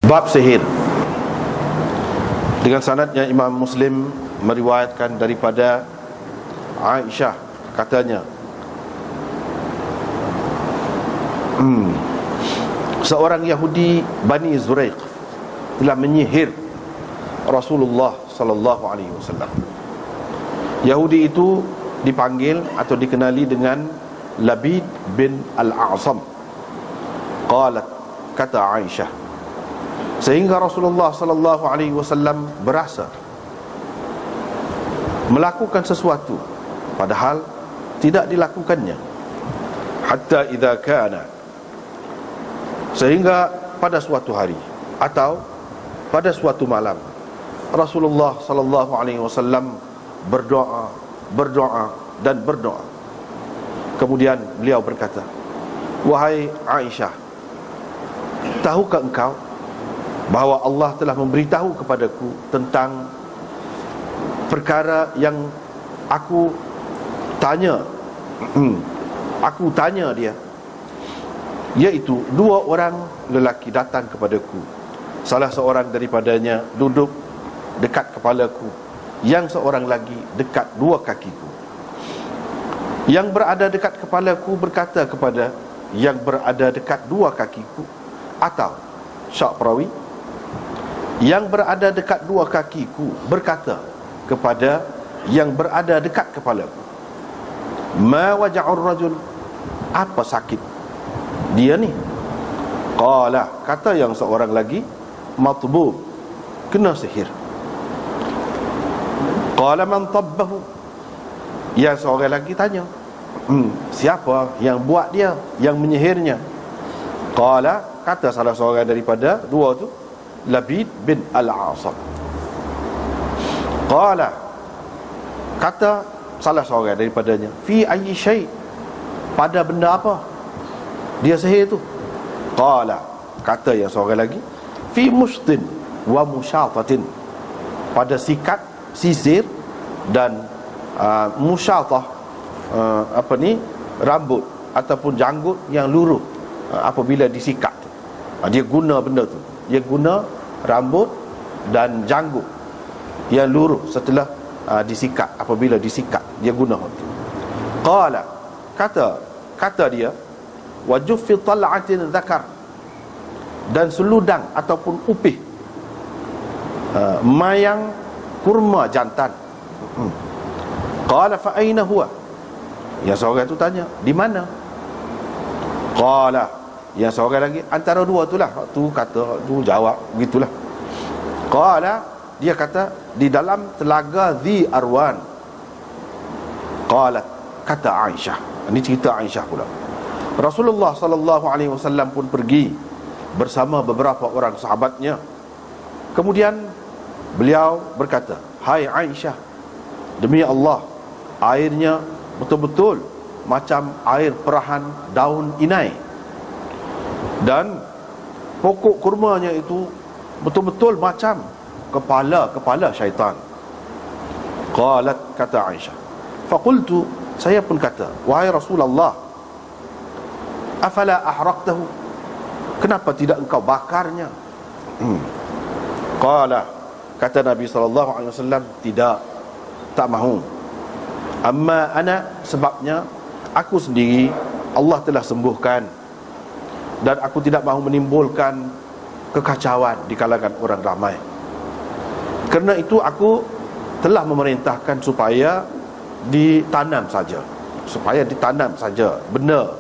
Bab sihir. Dengan sanadnya Imam Muslim meriwayatkan daripada Aisyah, katanya seorang Yahudi Bani Zuraiq telah menyihir Rasulullah sallallahu alaihi wasallam. Yahudi itu dipanggil atau dikenali dengan Labid bin Al-A'sam. Qalat, kata Aisyah, sehingga Rasulullah sallallahu alaihi wasallam berasa melakukan sesuatu padahal tidak dilakukannya. Hatta idza kana, sehingga pada suatu hari atau pada suatu malam Rasulullah sallallahu alaihi wasallam berdoa dan berdoa. Kemudian beliau berkata, wahai Aisyah, tahukah engkau bahawa Allah telah memberitahu kepadaku tentang perkara yang aku tanya aku tanya dia, iaitu dua orang lelaki datang kepadaku, salah seorang daripadanya duduk dekat kepalaku, yang seorang lagi dekat dua kakiku. Yang berada dekat kepalaku berkata kepada yang berada dekat dua kakiku, atau syak perawi, yang berada dekat dua kakiku berkata kepada yang berada dekat kepalaku, ma waja'ur rajul, apa sakit dia ni? Qala, kata yang seorang lagi, matbub, kena sihir. Qala man tabbahu, yang seorang lagi tanya, siapa yang buat dia, yang menyihirnya? Qala, kata salah seorang daripada dua tu, Labid bin Al-A'sam. Qala, kata salah seorang daripadanya, fi ayyi syai', pada benda apa dia sihir tu? Qala, kata yang seorang lagi, fi mushtin wa musyatatin, pada sikat, sisir dan musyatah, rambut ataupun janggut yang luruh apabila disikat tu. Dia guna benda tu, dia guna rambut dan janggut yang luruh setelah disikat, apabila disikat dia guna tu. Qala, kata dia, wajuf fi tal'atin dzakar, dan seludang ataupun upih mayang kurma jantan. Qala fa aina huwa, yang seorang tu tanya, di mana? Qala, yang seorang lagi, antara dua tu lah. Tu kata, tu jawab, begitulah. Qala, dia kata, di dalam telaga Dhi Arwan. Qalat, kata Aisyah, ini cerita Aisyah pula, Rasulullah sallallahu alaihi wasallam pun pergi bersama beberapa orang sahabatnya. Kemudian beliau berkata, hai Aisyah, demi Allah, airnya betul-betul macam air perahan daun inai, dan pokok kurmanya itu betul-betul macam kepala syaitan. Qalat, kata Aisyah, faqultu, saya pun kata, wahai Rasulullah, afala ahraqtahu, kenapa tidak engkau bakarnya? Qala, kata Nabi SAW, tidak, tak mahu. Amma ana, sebabnya aku sendiri Allah telah sembuhkan, dan aku tidak mahu menimbulkan kekacauan di kalangan orang ramai. Kerana itu aku telah memerintahkan supaya ditanam saja, benda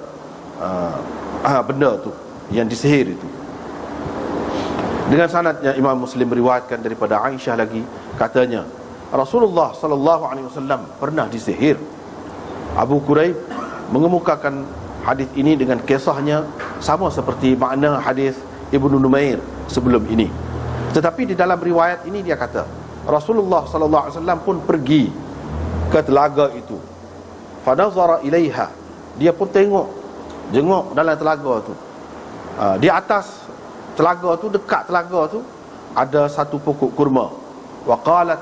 benda tu yang disihir itu. Dengan sanadnya Imam Muslim meriwayatkan daripada Aisyah lagi, katanya Rasulullah sallallahu alaihi wasallam pernah disihir. Abu Quraib mengemukakan hadis ini dengan kisahnya sama seperti makna hadis Ibnu Numair sebelum ini. Tetapi di dalam riwayat ini dia kata, Rasulullah sallallahu alaihi wasallam pun pergi ke telaga itu. Fa nazara ilaiha, dia pun jenguk dalam telaga tu. Di atas telaga tu, dekat telaga tu, ada satu pokok kurma. Wa qalat,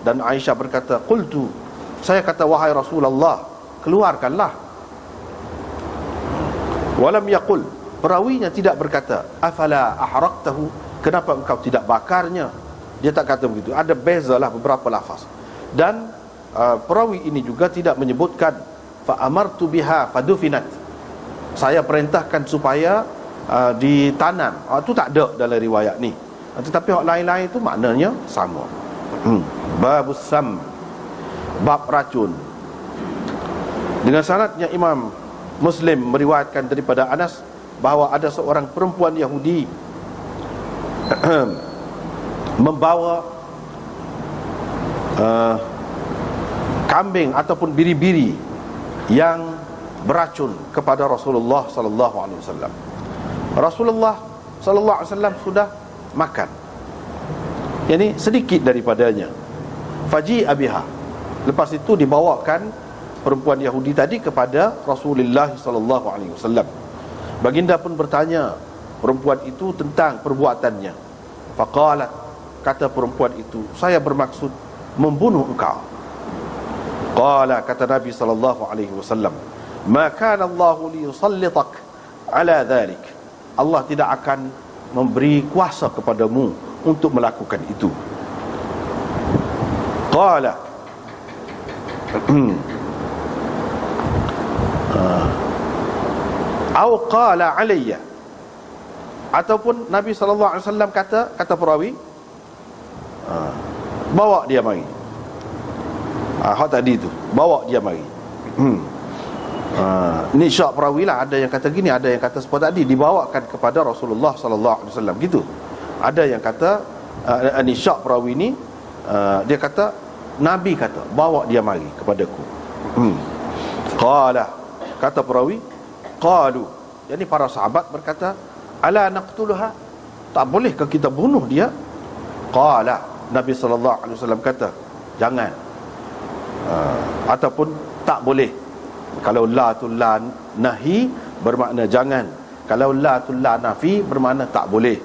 dan Aisyah berkata, qultu, saya kata, wahai Rasulullah, keluarkanlah. Walam yaqul, perawinya tidak berkata, afala ahraqtahu, kenapa engkau tidak bakarnya? Dia tak kata begitu. Ada bezalah beberapa lafaz. Dan perawi ini juga tidak menyebutkan fa amartu biha fadufinat, saya perintahkan supaya ditanam. Itu tak ada dalam riwayat ni. Tetapi hak lain-lain itu maknanya sama. Babus sam, bab racun. Dengan sanadnya Imam Muslim meriwayatkan daripada Anas bahawa ada seorang perempuan Yahudi membawa kambing ataupun biri-biri yang beracun kepada Rasulullah sallallahu alaihi wasallam. Rasulullah sallallahu alaihi wasallam sudah makan, yani sedikit daripadanya. Faji'a biha, lepas itu dibawakan perempuan Yahudi tadi kepada Rasulullah sallallahu alaihi wasallam. Baginda pun bertanya perempuan itu tentang perbuatannya. Faqalat, kata perempuan itu, saya bermaksud membunuh engkau. Qala, kata Nabi sallallahu alaihi wasallam, ma kana Allah liyusallitak ala dhalik, Allah tidak akan memberi kuasa kepadamu untuk melakukan itu. Qala atau qala alayya, ataupun Nabi sallallahu alaihi wasallam kata perawi, bawa dia mari. Hak tadi tu, bawa dia mari. Ni syak perawi lah. Ada yang kata gini, ada yang kata seperti tadi, dibawakan kepada Rasulullah sallallahu alaihi wasallam gitu. Ada yang kata ni syak perawi ni, dia kata Nabi kata bawa dia mari kepadaku. Qala, kata perawi, qalu, jadi para sahabat berkata, ala naqtuluha, tak bolehkah kita bunuh dia? Qala, Nabi sallallahu alaihi wasallam kata, jangan. Ataupun tak boleh. Kalau la tu la nahi bermakna jangan, kalau la tu la nafi bermakna tak boleh.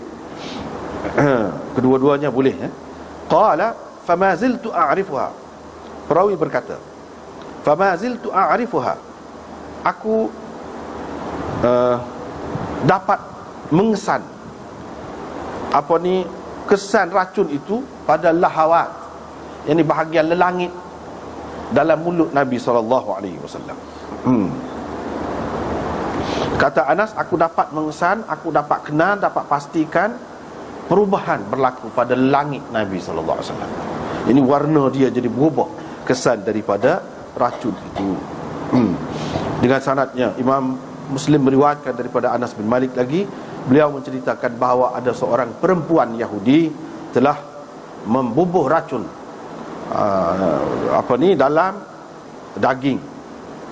Kedua-duanya boleh. Qala fama ziltu a'rifuha, perawi berkata, fama ziltu a'rifuha, aku dapat mengesan apa ni, kesan racun itu pada lahawat, yang bahagian lelangit dalam mulut Nabi SAW. Kata Anas, aku dapat mengesan, aku dapat kenal, dapat pastikan perubahan berlaku pada langit Nabi SAW. Ini warna dia jadi berubah, kesan daripada racun itu. Dengan sanadnya Imam Muslim meriwayatkan daripada Anas bin Malik lagi, beliau menceritakan bahawa ada seorang perempuan Yahudi telah membubuh racun dalam daging.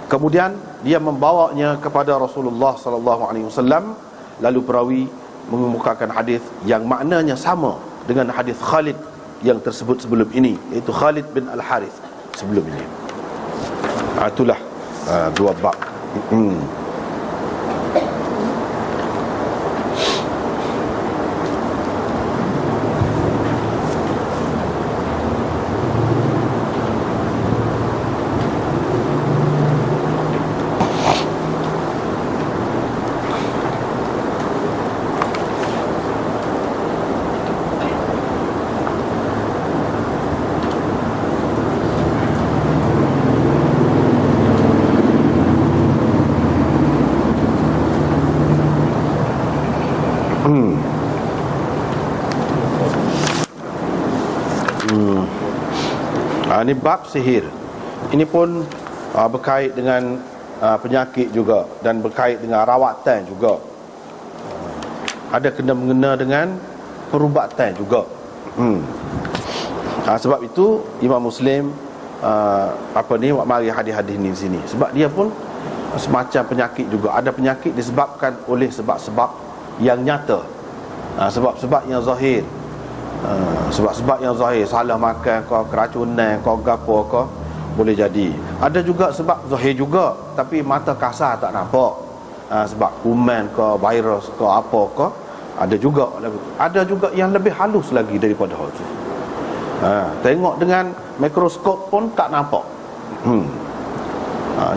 Kemudian dia membawanya kepada Rasulullah sallallahu alaihi wasallam. Lalu perawi mengemukakan hadis yang maknanya sama dengan hadis Khalid yang tersebut sebelum ini, iaitu Khalid bin Al-Harith sebelum ini. Itulah dua bab. Ini bab sihir. Ini pun berkait dengan penyakit juga, dan berkait dengan rawatan juga. Ada kena-mengena dengan perubatan juga. Sebab itu Imam Muslim mari hadis-hadis ni sini, sebab dia pun semacam penyakit juga. Ada penyakit disebabkan oleh sebab-sebab yang nyata, sebab-sebab yang zahir. Sebab-sebab yang zahir, salah makan kau, keracunan kau, gapo kau, boleh jadi. Ada juga sebab zahir juga, tapi mata kasar tak nampak. Sebab kuman kau, virus kau, apa kau, ada juga. Ada juga yang lebih halus lagi daripada hal itu. Tengok dengan mikroskop pun tak nampak.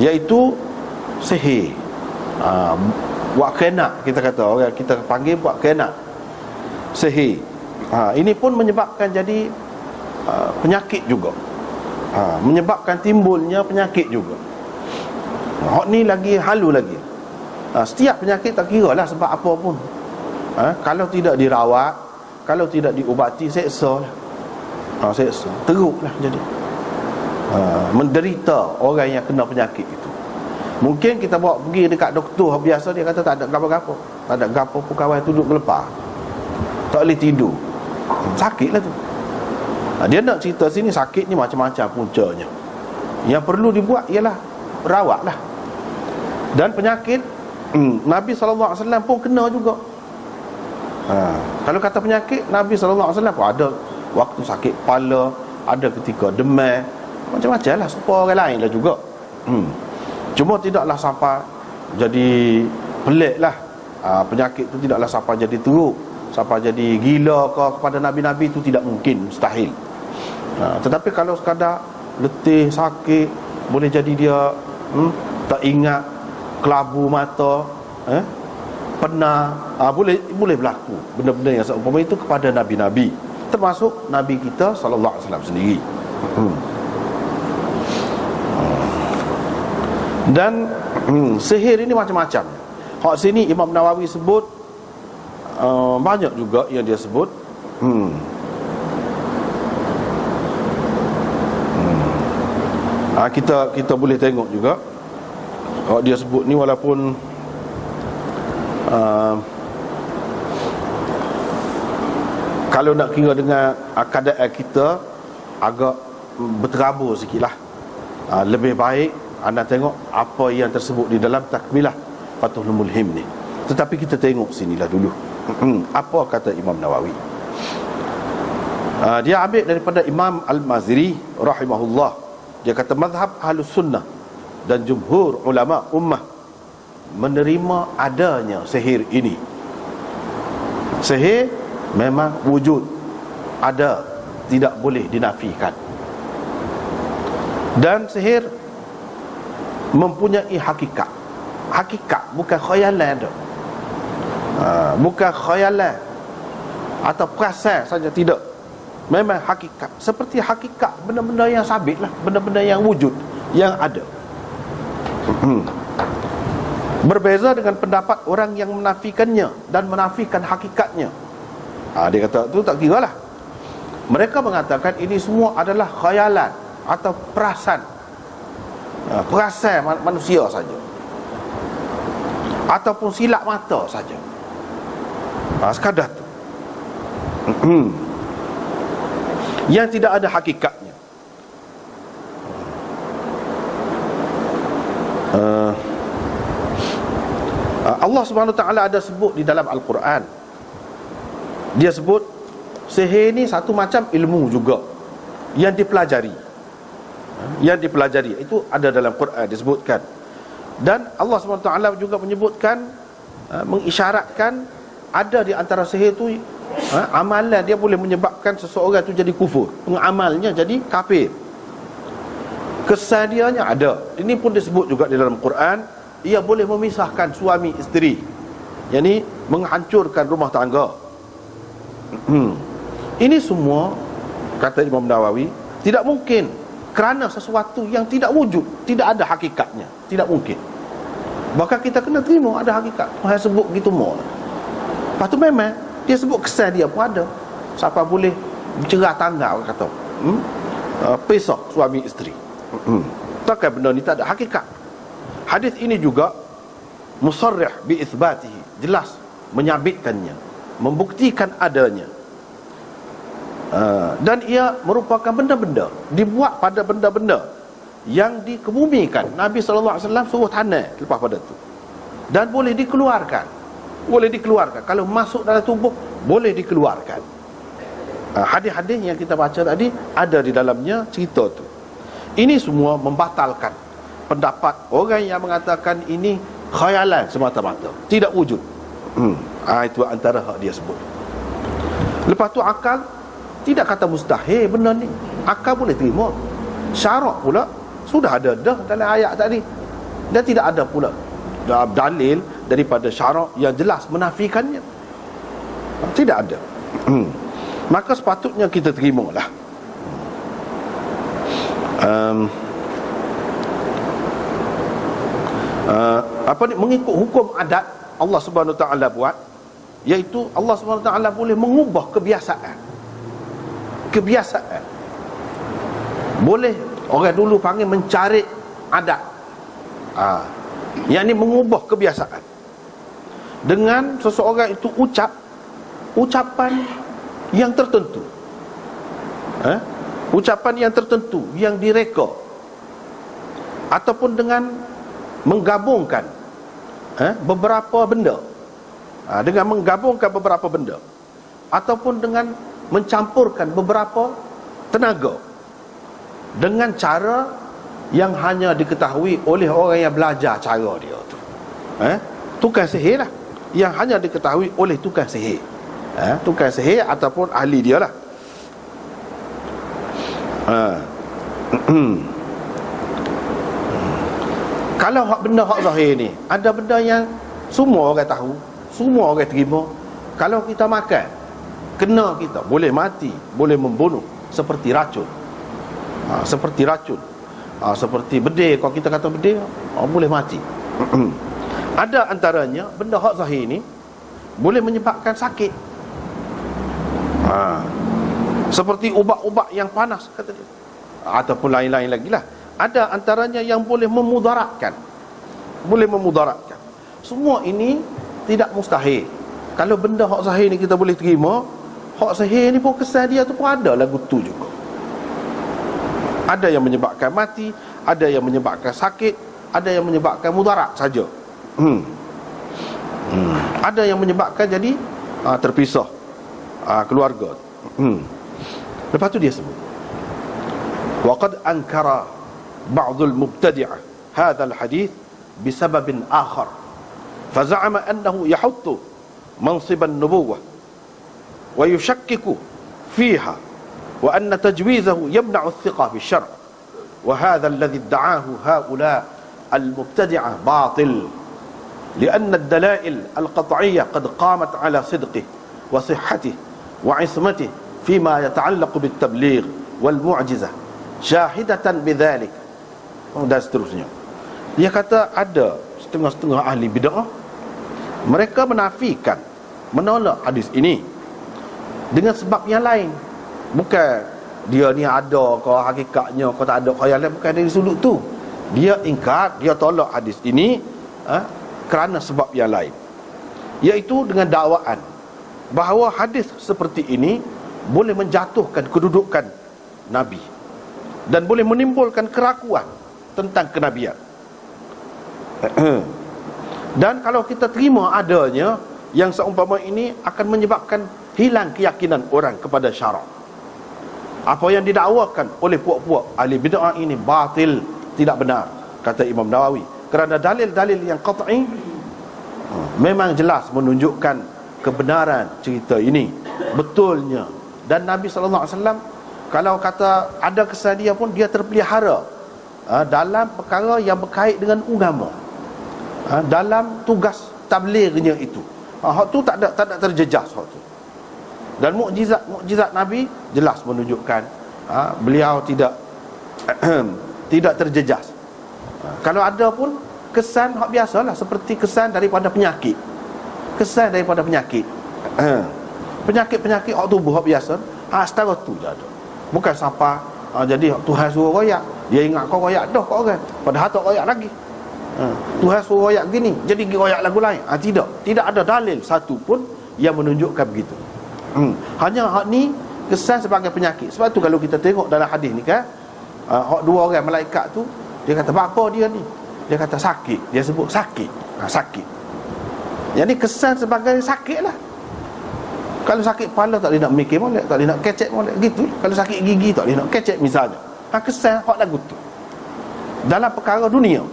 Iaitu sihir. Buat kena, kita kata, orang kita panggil buat kena. sihir. Ini pun menyebabkan jadi penyakit juga. Menyebabkan timbulnya penyakit juga. Hak ni lagi halu lagi. Setiap penyakit tak kira lah sebab apa pun. Kalau tidak dirawat, kalau tidak diubati, seksa lah. Seksa, teruk lah jadi. Menderita orang yang kena penyakit itu. Mungkin kita bawa pergi dekat doktor biasa, dia kata tak ada gapo-gapo. Tak ada gapo pun, kawan tu duduk gelepar, tak boleh tidur. Sakit lah tu. Dia nak cerita sini sakit ni macam-macam puncanya. Yang perlu dibuat ialah rawat lah. Dan penyakit Nabi SAW pun kena juga. Kalau kata penyakit, Nabi SAW pun ada waktu sakit kepala, ada ketika demam, macam-macam lah, supaya orang lain lah juga. Cuma tidaklah sampai jadi pelik lah. Penyakit tu tidaklah sampai jadi teruk, sampai jadi gila ke kepada Nabi-Nabi, tu tidak mungkin, mustahil. Tetapi kalau sekadar letih, sakit, boleh jadi dia tak ingat, kelabu mata, penat, boleh berlaku benda-benda yang seumpama itu kepada Nabi-Nabi, termasuk Nabi kita sallallahu alaihi wasallam sendiri. Dan sihir ini macam-macam. Hak sini Imam Nawawi sebut banyak juga yang dia sebut. Kita boleh tengok juga hak dia sebut ni, walaupun kalau nak kira dengan keadaan kita agak berterabur sikit lah. Lebih baik anda tengok apa yang tersebut di dalam Takmilah Fathul Mulhim ni. Tetapi kita tengok sinilah dulu apa kata Imam Nawawi. Dia ambil daripada Imam Al-Maziri rahimahullah. Dia kata mazhab Ahlus Sunnah dan jumhur ulama ummah menerima adanya sihir ini. Sihir memang wujud, ada, tidak boleh dinafikan. Dan sihir mempunyai hakikat. Hakikat, bukan khayalan tu. Bukan khayalan atau perasaan saja, tidak. Memang hakikat. Seperti hakikat benda-benda yang sabit lah, benda-benda yang wujud, yang ada. Berbeza dengan pendapat orang yang menafikannya dan menafikan hakikatnya. Dia kata tu tak kira lah. Mereka mengatakan ini semua adalah khayalan atau perasaan, perasaan manusia saja, ataupun silap mata saja. Sekadar tu yang tidak ada hakikatnya. Allah Subhanahu Wa Taala ada sebut di dalam Al-Quran. Dia sebut sihir ni satu macam ilmu juga yang dipelajari. Yang dipelajari itu ada dalam Quran disebutkan. Dan Allah Subhanahu Wa Taala juga menyebutkan, mengisyaratkan ada di antara sihir tu amalan dia boleh menyebabkan seseorang tu jadi kufur, pengamalnya jadi kafir. Kesan dianya ada. Ini pun disebut juga di dalam Quran. Ia boleh memisahkan suami isteri, yakni menghancurkan rumah tangga. Ini semua, kata Imam Nawawi, tidak mungkin kerana sesuatu yang tidak wujud, tidak ada hakikatnya. Tidak mungkin. Maka kita kena terima ada hakikat. Tuhan sebut begitu mau. Lepas tu memang dia sebut kesan dia pun ada. Siapa boleh bercerah tangga, orang kata pisah suami isteri. Takkan benda ni tak ada hakikat. Hadis ini juga musarrih bi itsbatihi, jelas menyabitkannya, membuktikan adanya. Dan ia merupakan benda-benda, dibuat pada benda-benda yang dikebumikan. Nabi SAW suruh tanam lepas pada tu. Dan boleh dikeluarkan. Boleh dikeluarkan. Kalau masuk dalam tubuh, boleh dikeluarkan. Hadis-hadis yang kita baca tadi ada di dalamnya cerita tu. Ini semua membatalkan pendapat orang yang mengatakan ini khayalan semata-mata, tidak wujud. Itu antara hak dia sebut. Lepas tu akal tidak kata mustahil benda ni. Akal boleh terima. Syarak pula sudah ada dah dalam ayat tadi. Dan tidak ada pula dalil daripada syarak yang jelas menafikannya. Tidak ada. Maka sepatutnya kita terimalah. Mengikut hukum adat Allah Subhanahu Wa Taala buat, iaitu Allah Subhanahu Wa Taala boleh mengubah kebiasaan. Boleh, orang dulu panggil mencarik adat. Yang ni mengubah kebiasaan dengan seseorang itu ucapan yang tertentu, ucapan yang tertentu yang direka, ataupun dengan menggabungkan beberapa benda, ataupun dengan mencampurkan beberapa tenaga dengan cara yang hanya diketahui oleh orang yang belajar cara dia tu. Tukang sihir lah, yang hanya diketahui oleh tukang sihir, tukang sihir ataupun ahli dia lah. Kalau benda hak zahir ni, ada benda yang semua orang tahu, semua orang terima. Kalau kita makan, kena kita, boleh mati, boleh membunuh, seperti racun. Seperti racun, seperti bedil. Kalau kita kata bedil, boleh mati. Ada antaranya benda hak zahir ni boleh menyebabkan sakit, seperti ubat-ubat yang panas kata dia, ataupun lain-lain lagi lah. Ada antaranya yang boleh memudaratkan. Semua ini tidak mustahil. Kalau benda hak zahir ni kita boleh terima, hak zahir ni pun kesan dia tu pun ada lagu tu juga. Ada yang menyebabkan mati, ada yang menyebabkan sakit, ada yang menyebabkan mudarat saja. Ada yang menyebabkan jadi terpisah keluarga. Lepas tu dia sebut, waqad ankara ba'dul mubtadi'ah hadha al-hadith bisababin akhar faza'ama annahu yahuttu mansib an-nubuwah wa yushakkiku fiha wa anna tajwizahu yamna'u ath-thiqa fi asy-syar' wa hadha alladhi idda'ahu ha'ula al-mubtadi'ah batil li'anna ad-dalail al-qat'iyyah qad qamat 'ala sidqihi wa sihhatihi wa 'ismatihi fima yata'allaqu bit-tabligh wal mu'jizah syahidatan bidzalik. Dan seterusnya. Dia kata ada setengah-setengah ahli bid'ah, mereka menafikan, menolak hadis ini dengan sebab yang lain. Bukan dia ni ada kau hakikatnya, kau tak ada kau yang lain, bukan dari sudut tu. Dia ingkar, dia tolak hadis ini kerana sebab yang lain, iaitu dengan dakwaan bahawa hadis seperti ini boleh menjatuhkan kedudukan Nabi dan boleh menimbulkan keraguan tentang kenabian. Dan kalau kita terima adanya yang seumpama ini, akan menyebabkan hilang keyakinan orang kepada syarak. Apa yang didakwakan oleh puak-puak ahli bid'ah ini batil, tidak benar, kata Imam Nawawi, kerana dalil-dalil yang qat'i memang jelas menunjukkan kebenaran cerita ini, betulnya. Dan Nabi SAW, kalau kata ada kesan dia pun, dia terpelihara dalam perkara yang berkait dengan agama, dalam tugas tablighnya itu. Hak tu tak ada terjejas hak tu. Dan mukjizat Nabi jelas menunjukkan beliau tidak tidak terjejas. Kalau ada pun kesan hak biasalah, seperti kesan daripada penyakit. Penyakit hak tubuh hak biasa, setara tu je ada. Bukan sampai jadi Tuhan suruh royak, dia ingat kau royak dah kau orang, padahal tak royak lagi. Tuhan suruh royak gini, jadi pergi royak lagu lain. Tidak ada dalil satu pun yang menunjukkan begitu. Hanya hak ni kesan sebagai penyakit. Sebab tu kalau kita tengok dalam hadis ni kan, hak dua orang malaikat tu, dia kata apa dia ni? Dia kata sakit. Dia sebut sakit. Sakit. Jadi kesan sebagai sakit lah. Kalau sakit kepala tak boleh nak mikir molek, tak boleh nak kecek molek, gitu. Kalau sakit gigi tak boleh nak kecek misalnya. Kesan hak lagu tu dalam perkara dunia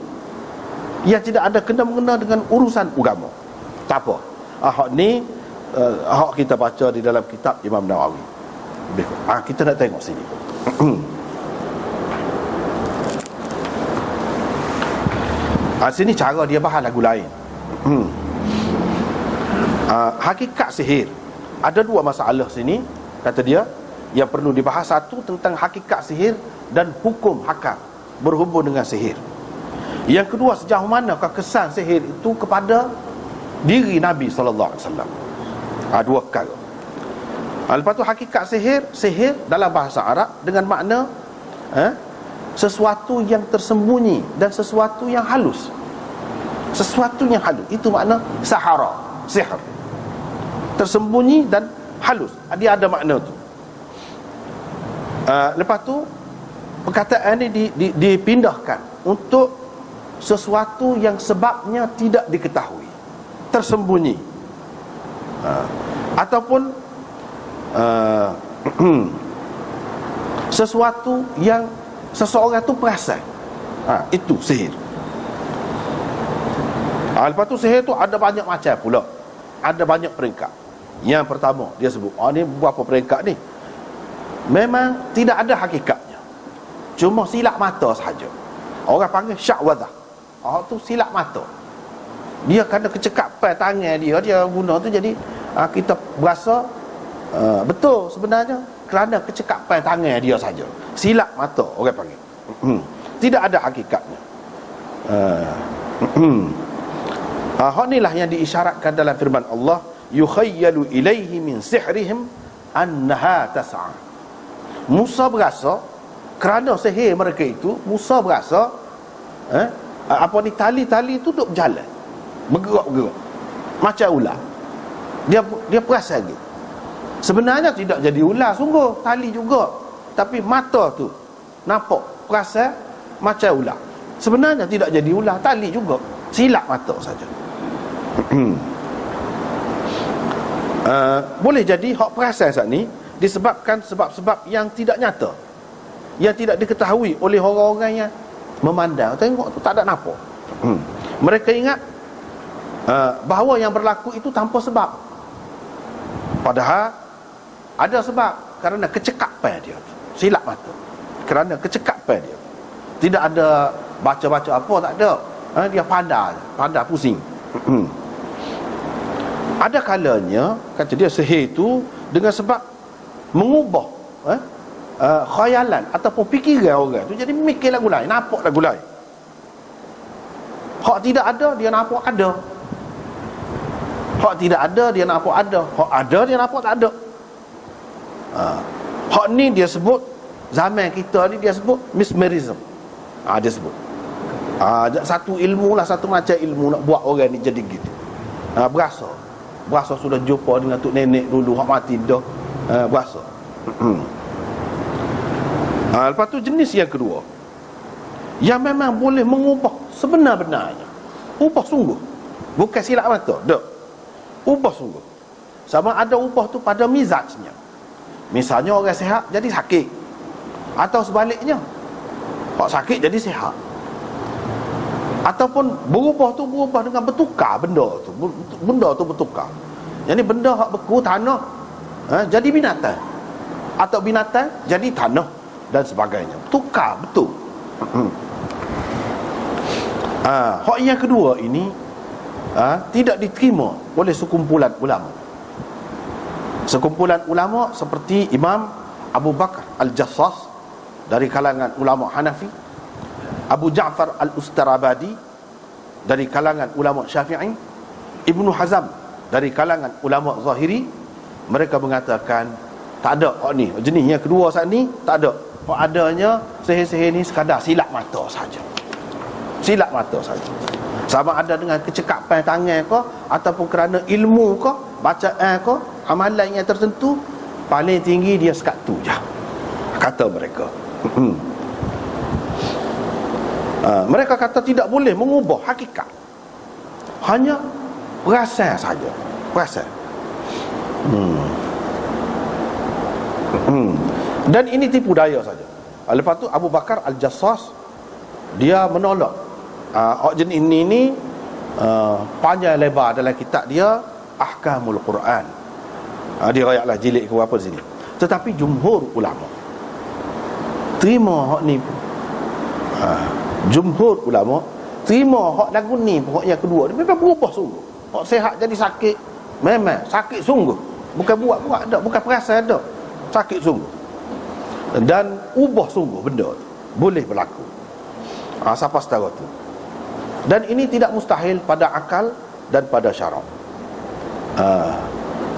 yang tidak ada kena-mengena dengan urusan agama. Tak apa. Hak ni hak kita baca di dalam kitab Imam Nawawi. Kita nak tengok sini. Sini cara dia bahas lagu lain. Hakikat sihir Ada dua masalah sini, kata dia, yang perlu dibahas. Satu tentang hakikat sihir dan hukum hakam berhubung dengan sihir. Yang kedua, sejauh manakah kesan sihir itu kepada diri Nabi SAW. Dua perkara. Lepas tu hakikat sihir, sihir dalam bahasa Arab dengan makna sesuatu yang tersembunyi dan sesuatu yang halus. Sesuatu yang halus, itu makna sahara, sihir. Tersembunyi dan halus, dia ada makna tu. Lepas tu perkataan ini dipindahkan untuk sesuatu yang sebabnya tidak diketahui, tersembunyi, ataupun sesuatu yang seseorang tu perasan. Itu sihir. Lepas tu sihir tu ada banyak macam pula, ada banyak peringkat. Yang pertama dia sebut, ni berapa peringkat ni, memang tidak ada hakikatnya, cuma silap mata sahaja. Orang panggil sya'wadah. Tu silap mata. Dia kerana kecekapan tangan dia guna tu, jadi kita berasa betul sebenarnya kerana kecekapan tangan dia saja. Silap mata orang panggil. Tidak ada hakikatnya. Hak inilah yang diisyaratkan dalam firman Allah, yukhayyalu ilaihi min sihrihim annaha tas'a. Musa berasa kerana sihir mereka itu, Musa berasa tali-tali itu duk berjalan, bergerak-gerak macam ular. Dia perasan gitu. Sebenarnya tidak jadi ular sungguh, tali juga, tapi mata tu nampak, perasan macam ular. Sebenarnya tidak jadi ular, tali juga, silap mata saja. Boleh jadi hak perasan saat ni disebabkan sebab-sebab yang tidak nyata, yang tidak diketahui oleh orang-orang yang memandang. Tengok tu tak ada apa. Mereka ingat bahawa yang berlaku itu tanpa sebab, padahal ada sebab. Kerana kecekapan dia, silap mata, kerana kecekapan dia, tidak ada baca-baca apa, tak ada. Dia pandai pusing. Ada kalanya kata dia sihir itu dengan sebab mengubah khayalan ataupun fikiran orang tu, jadi mikir lagu lain, nampak lagu lain. Hak tidak ada dia nampak ada, hak tidak ada dia nampak ada, hak ada dia nampak tak ada. Hak ni dia sebut, zaman kita ni dia sebut mesmerism. Dia sebut satu ilmu lah, satu macam ilmu nak buat orang ni jadi gitu. Berasa sudah jumpa dengan tok nenek dulu hak mati dah. Berasa. Lepas tu jenis yang kedua, yang memang boleh mengubah sebenar-benarnya, ubah sungguh, bukan silap mata, dak, ubah sungguh. Sama ada ubah tu pada mizajnya. Misalnya orang sihat jadi sakit, atau sebaliknya, hak sakit jadi sihat. Ataupun berubah dengan bertukar benda tu bertukar. Jadi benda hak beku tanah jadi binatang, atau binatang jadi tanah dan sebagainya. Tukar betul. Hak yang kedua ini tidak diterima oleh sekumpulan ulama. Sekumpulan ulama seperti Imam Abu Bakar Al-Jassas dari kalangan ulama Hanafi, Abu Ja'far Al-Ustarabadi dari kalangan ulama Syafi'i, Ibnu Hazm dari kalangan ulama Zahiri. Mereka mengatakan tak ada hak ni, jenis yang kedua saat ni tak ada. Hak adanya sihir-sihir ni sekadar silap mata saja. Silap mata saja. Sama ada dengan kecekapan tangan ke, ataupun kerana ilmu ke, bacaan ke, amalan yang tertentu, paling tinggi dia sekat tu je, kata mereka. Mereka kata tidak boleh mengubah hakikat, hanya perasan saja, perasan. Dan ini tipu daya saja. Lepas tu Abu Bakar Al-Jassas dia menolak jenis ini panjang lebar dalam kitab dia Ahkamul Quran. Dia rayaklah jilid ke apa sini. Tetapi jumhur ulama terima hak ni. Jumhur ulama terima hak lagu ni. Pokok yang kedua dia memang berubah sungguh. Hak sihat jadi sakit, memang sakit sungguh. Bukan buat-buat dak, bukan perasan dak. Sakit sungguh. Dan ubah sungguh benda tu. Boleh berlaku. Siapa setara tu. Dan ini tidak mustahil pada akal dan pada syarak.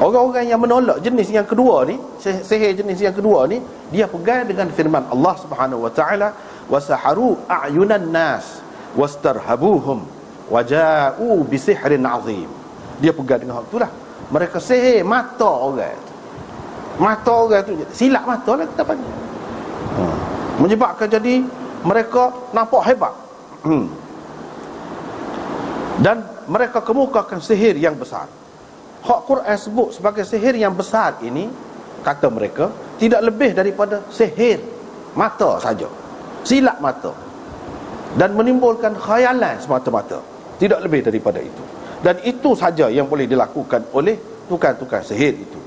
Orang-orang yang menolak jenis yang kedua ni, sihir jenis yang kedua ni, dia pegang dengan firman Allah Subhanahu wa taala, wasaharu a'yunan nas wastarhabuhum waja'u bisihrin azim. Dia pegang dengan hak itulah. Mereka sihir mata orang tu. Mata orang tu silap mata lah kita panggil. Menyebabkan jadi mereka nampak hebat. Dan mereka kemukakan sihir yang besar. Hak Quran sebut sebagai sihir yang besar ini, kata mereka, tidak lebih daripada sihir mata saja, silap mata, dan menimbulkan khayalan semata-mata. Tidak lebih daripada itu. Dan itu saja yang boleh dilakukan oleh tukang-tukang sihir itu.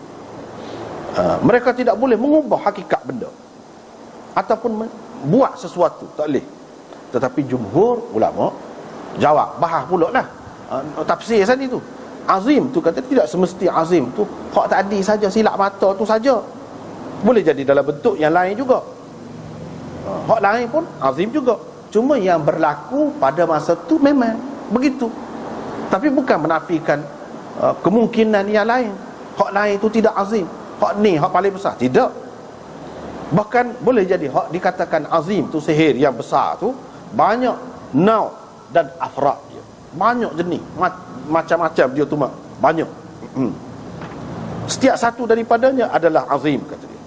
Mereka tidak boleh mengubah hakikat benda ataupun buat sesuatu, tak boleh. Tetapi jumhur ulama jawab, bahas pula lah tafsir tadi tu. Azim tu kata tidak semesti azim tu hak tadi saja, silap mata tu saja. Boleh jadi dalam bentuk yang lain juga. Hak lain pun azim juga. Cuma yang berlaku pada masa tu memang begitu. Tapi bukan menafikan kemungkinan yang lain. Hak lain tu tidak azim. Hak ni hak paling besar. Tidak. Bahkan boleh jadi hak dikatakan azim tu, sihir yang besar tu, banyak nau dan afrad dia. Banyak jenis, macam-macam dia tu banyak. Setiap satu daripadanya adalah azim, kata dia.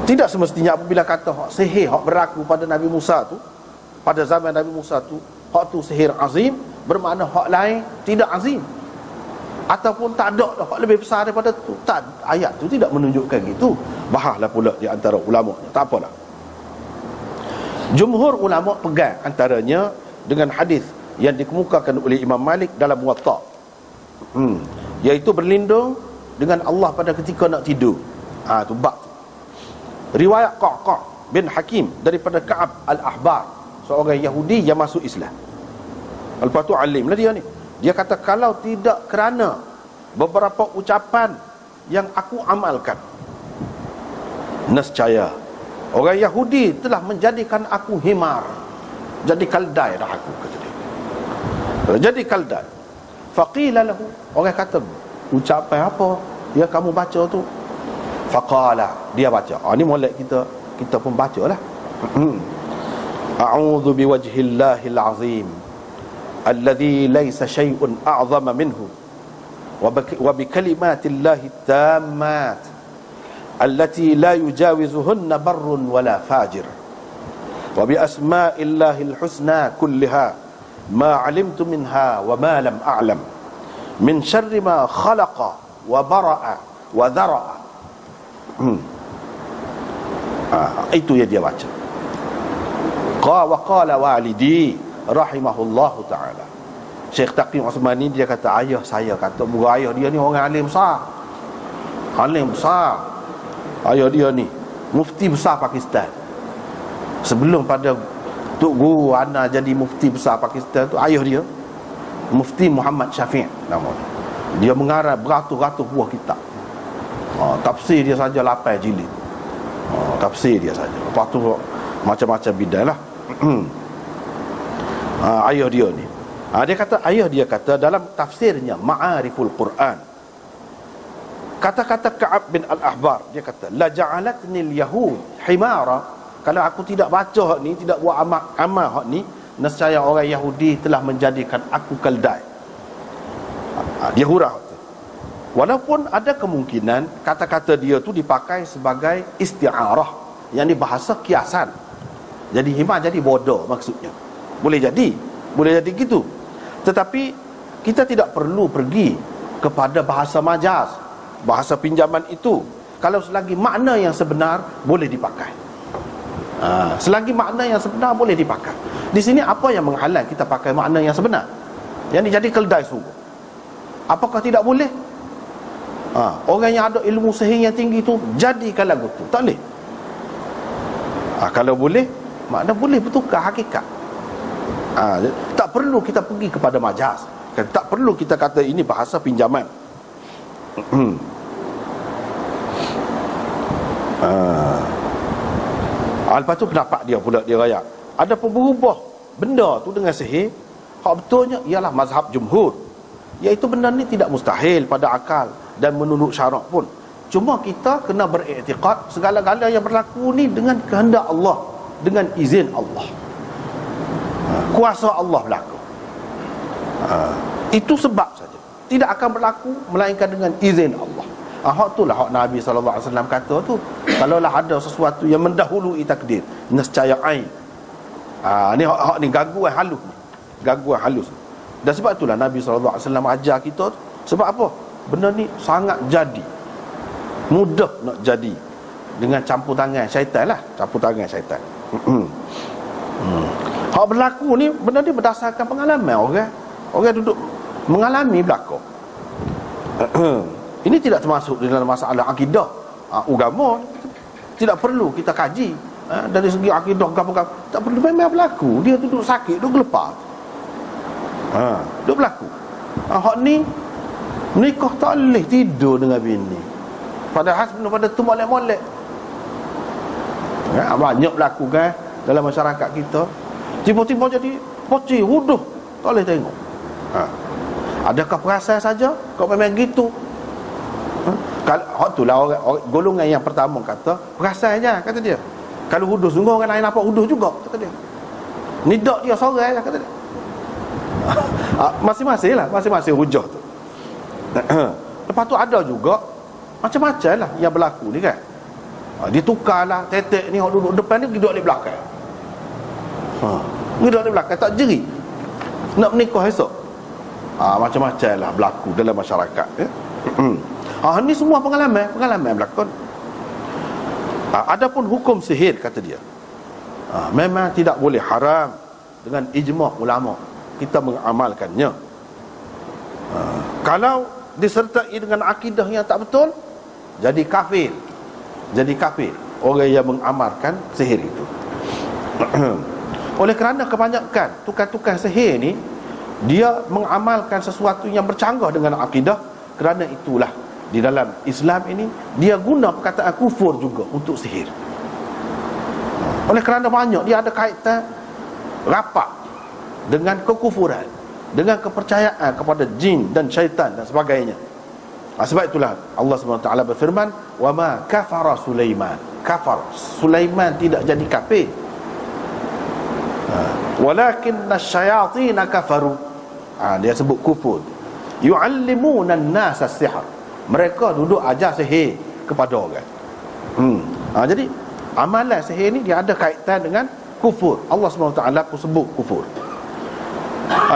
Tidak semestinya apabila kata hak sihir hak berlaku pada Nabi Musa tu, pada zaman Nabi Musa tu, hak tu sihir azim, bermakna hak lain tidak azim, ataupun tak ada hak lebih besar daripada tu. Tak, ayat tu tidak menunjukkan gitu. Bahaslah pula di antara ulama. Tak apalah. Jumhur ulama pegang antaranya dengan hadis yang dikemukakan oleh Imam Malik dalam Muwatta, iaitu berlindung dengan Allah pada ketika nak tidur. Tu bab tu. Riwayat Qa'qa' bin Hakim daripada Ka'ab al-Ahbar, seorang Yahudi yang masuk Islam. Lepas tu alim lah dia ni. Dia kata, kalau tidak kerana beberapa ucapan yang aku amalkan, nescaya orang Yahudi telah menjadikan aku himar, jadi kaldai dah aku, kata dia. Jadi kaldai. Faqila lahu, orang kata, ucapan apa yang kamu baca tu? Faqala, dia baca. Ni molek kita pun baca lah. A'udzu biwajhillahil azim alladhi laysa syai'un a'zama minhu wa bikalimatillahi tammat allati la yujawizuhunna barrun wala fajir wa bi asma'illahil husna kulliha ma 'alimtu minha wa ma lam a'lam min syarri ma khalaqa wa bara'a wa dhara'a. Itu yang dia baca. Wa qala walidi rahimahullahu ta'ala. Syekh Taqi Osmani dia kata, ayah saya kata, bukan ayah dia ni orang alim besar. Alim besar. Ayah dia ni mufti besar Pakistan. Sebelum pada Tok Guru Ana jadi mufti besar Pakistan tu, ayah dia Mufti Muhammad Syafiq nama dia. Dia mengarang beratus-ratus buah kitab. Tafsir dia saja 8 jilid. Tafsir dia saja. Lepas tu macam-macam bidang lah. Ayah dia ni, ayah dia kata dalam tafsirnya Ma'ariful Quran, kata-kata Ka'ab bin al-Ahbar, dia kata, la ja'alatnil yahud himara, kalau aku tidak baca hak ni, tidak buat amal hak ni, nescaya orang Yahudi telah menjadikan aku keldai. Dia hurah. Walaupun ada kemungkinan kata-kata dia tu dipakai sebagai isti'arah, yang ni bahasa kiasan. Jadi himar jadi bodoh maksudnya. Boleh jadi gitu. Tetapi kita tidak perlu pergi kepada bahasa majaz, bahasa pinjaman itu. Kalau selagi makna yang sebenar boleh dipakai. Selagi makna yang sebenar boleh dipakai. Di sini apa yang menghalang kita pakai makna yang sebenar? Yang ni jadi keldai sungguh. Apakah tidak boleh? Orang yang ada ilmu sihir yang tinggi tu jadikan lagu tu, tak boleh. Kalau boleh, makna boleh bertukar hakikat. Tak perlu kita pergi kepada majaz. Tak perlu kita kata ini bahasa pinjaman. Lepas tu pendapat dia pula dia raya. Ada pun berubah benda tu dengan sihir. Hak betulnya ialah mazhab jumhur, iaitu benda ni tidak mustahil pada akal dan menurut syarak pun. Cuma kita kena beriktikad segala-gala yang berlaku ni dengan kehendak Allah, dengan izin Allah, kuasa Allah berlaku. Itu sebab saja tidak akan berlaku melainkan dengan izin Allah. Hak itulah hak Nabi SAW kata tu, kalaulah ada sesuatu yang mendahului takdir, nescaya ain. Ni hak ni gangguan halus ni, gangguan halus. Dan sebab itulah Nabi SAW ajar kita. Sebab apa? Benda ni sangat jadi, mudah nak jadi dengan campur tangan syaitan lah, campur tangan syaitan. Hak berlaku ni, benda ni berdasarkan pengalaman orang. Orang duduk mengalami berlaku. Ini tidak termasuk dalam masalah akidah, agama. Tidak perlu kita kaji dari segi akidah apa-apa. Tak perlu, memang berlaku. Dia duduk sakit, duduk gelepar, duduk berlaku. Hak ni nikah tak boleh tidur dengan bini, padahal sebelum pada tu molek-molek. Banyak berlaku kan dalam masyarakat kita. Tiba-tiba jadi poci, wuduh, tak boleh tengok. Adakah perasaan saja? Kau memang gitu? Kalau itulah orang golongan yang pertama kata perasaan je, kata dia. Kalau huduh sungguh, orang lain nampak huduh juga, kata dia. Nidak dia sorang je, kata dia. Masing-masing lah, masing-masing hujah tu. Lepas tu ada juga macam-macam lah yang berlaku ni kan. Dia tukarlah tetek ni, orang duduk depan ni pergi duduk di belakang. Pergi duduk di belakang, tak jeri nak menikah esok. Macam-macam lah berlaku dalam masyarakat. Ni semua pengalaman berlaku. Adapun hukum sihir, kata dia, memang tidak boleh, haram dengan ijma' ulama kita mengamalkannya. Kalau disertai dengan akidah yang tak betul, jadi kafir. Jadi kafir orang yang mengamalkan sihir itu. Oleh kerana kebanyakan tukang-tukang sihir ni, dia mengamalkan sesuatu yang bercanggah dengan akidah. Kerana itulah di dalam Islam ini dia guna perkataan kufur juga untuk sihir. Oleh kerana banyak dia ada kaitan rapat dengan kekufuran, dengan kepercayaan kepada jin dan syaitan dan sebagainya. Sebab itulah Allah SWT berfirman, wa ma kafara Sulaiman. Kafar Sulaiman tidak jadi kafir, walakinna syayatin kafaru. Dia sebut kufur. Yu'allimuna an-nasa as-sihr. Mereka duduk ajar sihir kepada orang. Jadi amalan sihir ni dia ada kaitan dengan kufur. Allah SWT pun sebut kufur.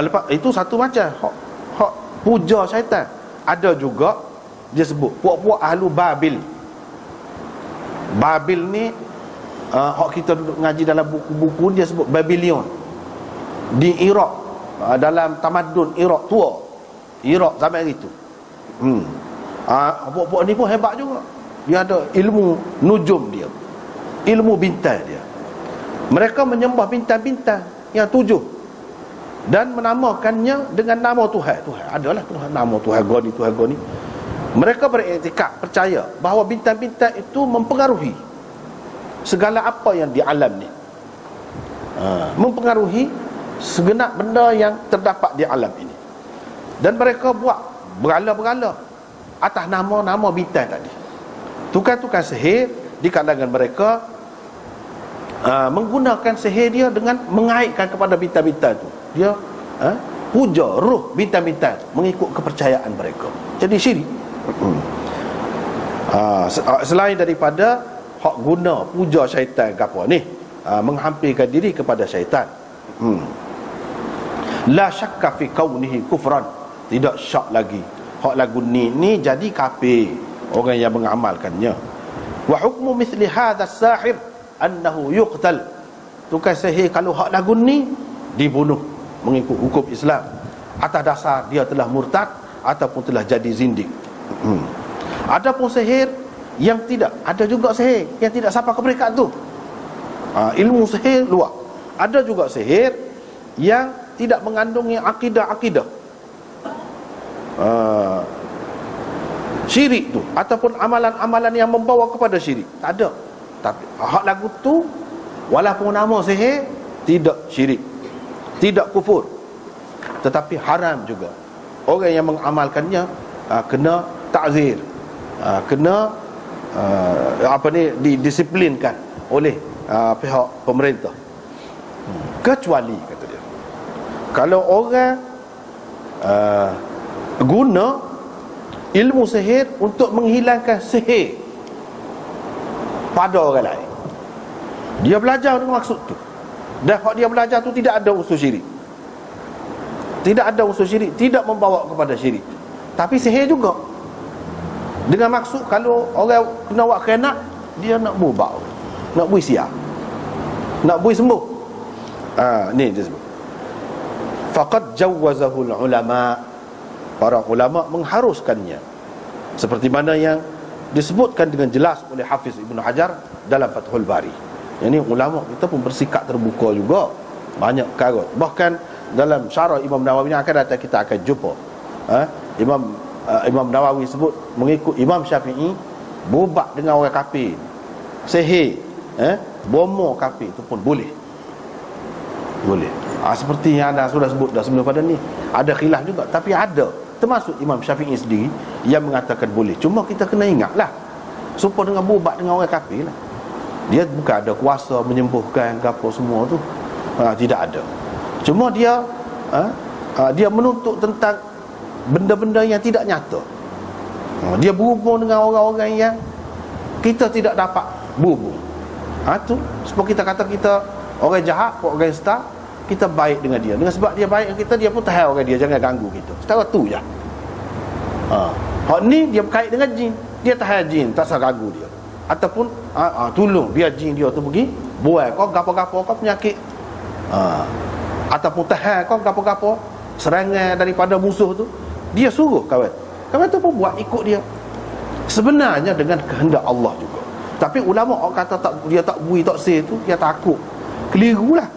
Lepas itu satu macam hak puja syaitan. Ada juga dia sebut puak-puak ahlu Babil. Babil ni hak kita duduk ngaji dalam buku-buku, dia sebut Babylon di Iraq, dalam tamadun Iraq tua, Iraq zaman itu. Puak-puak ni pun hebat juga. Dia ada ilmu nujum dia, ilmu bintang dia. Mereka menyembah bintang-bintang yang 7 dan menamakannya dengan nama Tuhan. Adalah Tuhan, nama Tuhan Goni, Tuhan Goni. Mereka beriktikad, percaya bahawa bintang-bintang itu mempengaruhi segala apa yang di alam ni, mempengaruhi segenap benda yang terdapat di alam ini. Dan mereka buat berala-berala atas nama-nama bintang tadi. Tukang-tukang sihir di kalangan mereka menggunakan sihir dia dengan mengaitkan kepada bintang-bintang itu. Dia puja roh bintang-bintang mengikut kepercayaan mereka. Jadi syirik. Selain daripada hak guna puja syaitan ke apa ni, menghampirkan diri kepada syaitan. La syakka fi kaunihi kufran. Tidak syak lagi hak lagu ni jadi kafir orang yang mengamalkannya. Wa hukmu mithli hadha as-sahir annahu yuqtal. Tukang sihir kalau hak lagu ni dibunuh mengikut hukum Islam atas dasar dia telah murtad ataupun telah jadi zindik. Adapun sihir yang tidak, ada juga sihir yang tidak sampai ke peringkat tu. Ilmu sihir luar. Ada juga sihir yang tidak mengandungi akidah-akidah. syirik tu ataupun amalan-amalan yang membawa kepada syirik. Tak ada. Tapi hak lagu tu walaupun nama sihir, tidak syirik, tidak kufur, tetapi haram juga. Orang yang mengamalkannya kena ta'zir, kena didisiplinkan oleh pihak pemerintah. Kecuali, kata dia, kalau orang guna ilmu sihir untuk menghilangkan sihir pada orang lain, dia belajar dengan maksud tu, dan hak dia belajar tu tidak ada unsur syirik, tidak ada unsur syirik, tidak membawa kepada syirik, tapi sihir juga dengan maksud kalau orang kena buat khianat, dia nak bubak, nak bui siap, nak bui sembuh. Ni dia sebut faqad jawwazahu ulama, para ulama mengharuskannya, seperti mana yang disebutkan dengan jelas oleh Hafiz Ibn Hajar dalam Fathul Bari. Ini ulama kita pun bersikap terbuka juga, banyak perkara. Bahkan dalam syarah Imam Nawawi yang akan datang kita akan jumpa, Imam Nawawi sebut mengikut Imam Syafi'i, bubak dengan orang kafir, sihir, bomo kafir itu pun boleh. Seperti yang anda sudah sebut dah sebelum pada ni, ada khilaf juga, tapi ada, termasuk Imam Syafi'i sendiri yang mengatakan boleh. Cuma kita kena ingatlah, supaya dengan bubak dengan orang kafir lah, dia bukan ada kuasa menyembuhkan ke apa semua tu, tidak ada. Cuma dia dia menuntut tentang benda-benda yang tidak nyata. Dia berhubung dengan orang-orang yang kita tidak dapat berhubung. Tu sebab kita kata kita orang jahat, orang gangster, kita baik dengan dia. Dengan sebab dia baik dengan kita, dia pun tahan orang dia, jangan ganggu kita. Setara tu je. Hak ni dia berkait dengan jin, dia tahan jin, tak usah ganggu dia. Ataupun tolong biar jin dia tu pergi buai kau gapo-gapo kau penyakit. Ataupun tahan kau gapo-gapo serangan daripada musuh tu, dia suruh kawan tu pun buat ikut dia, sebenarnya dengan kehendak Allah juga. Tapi ulama orang kata dia tak bui tak sih tu, dia takut keliru lah.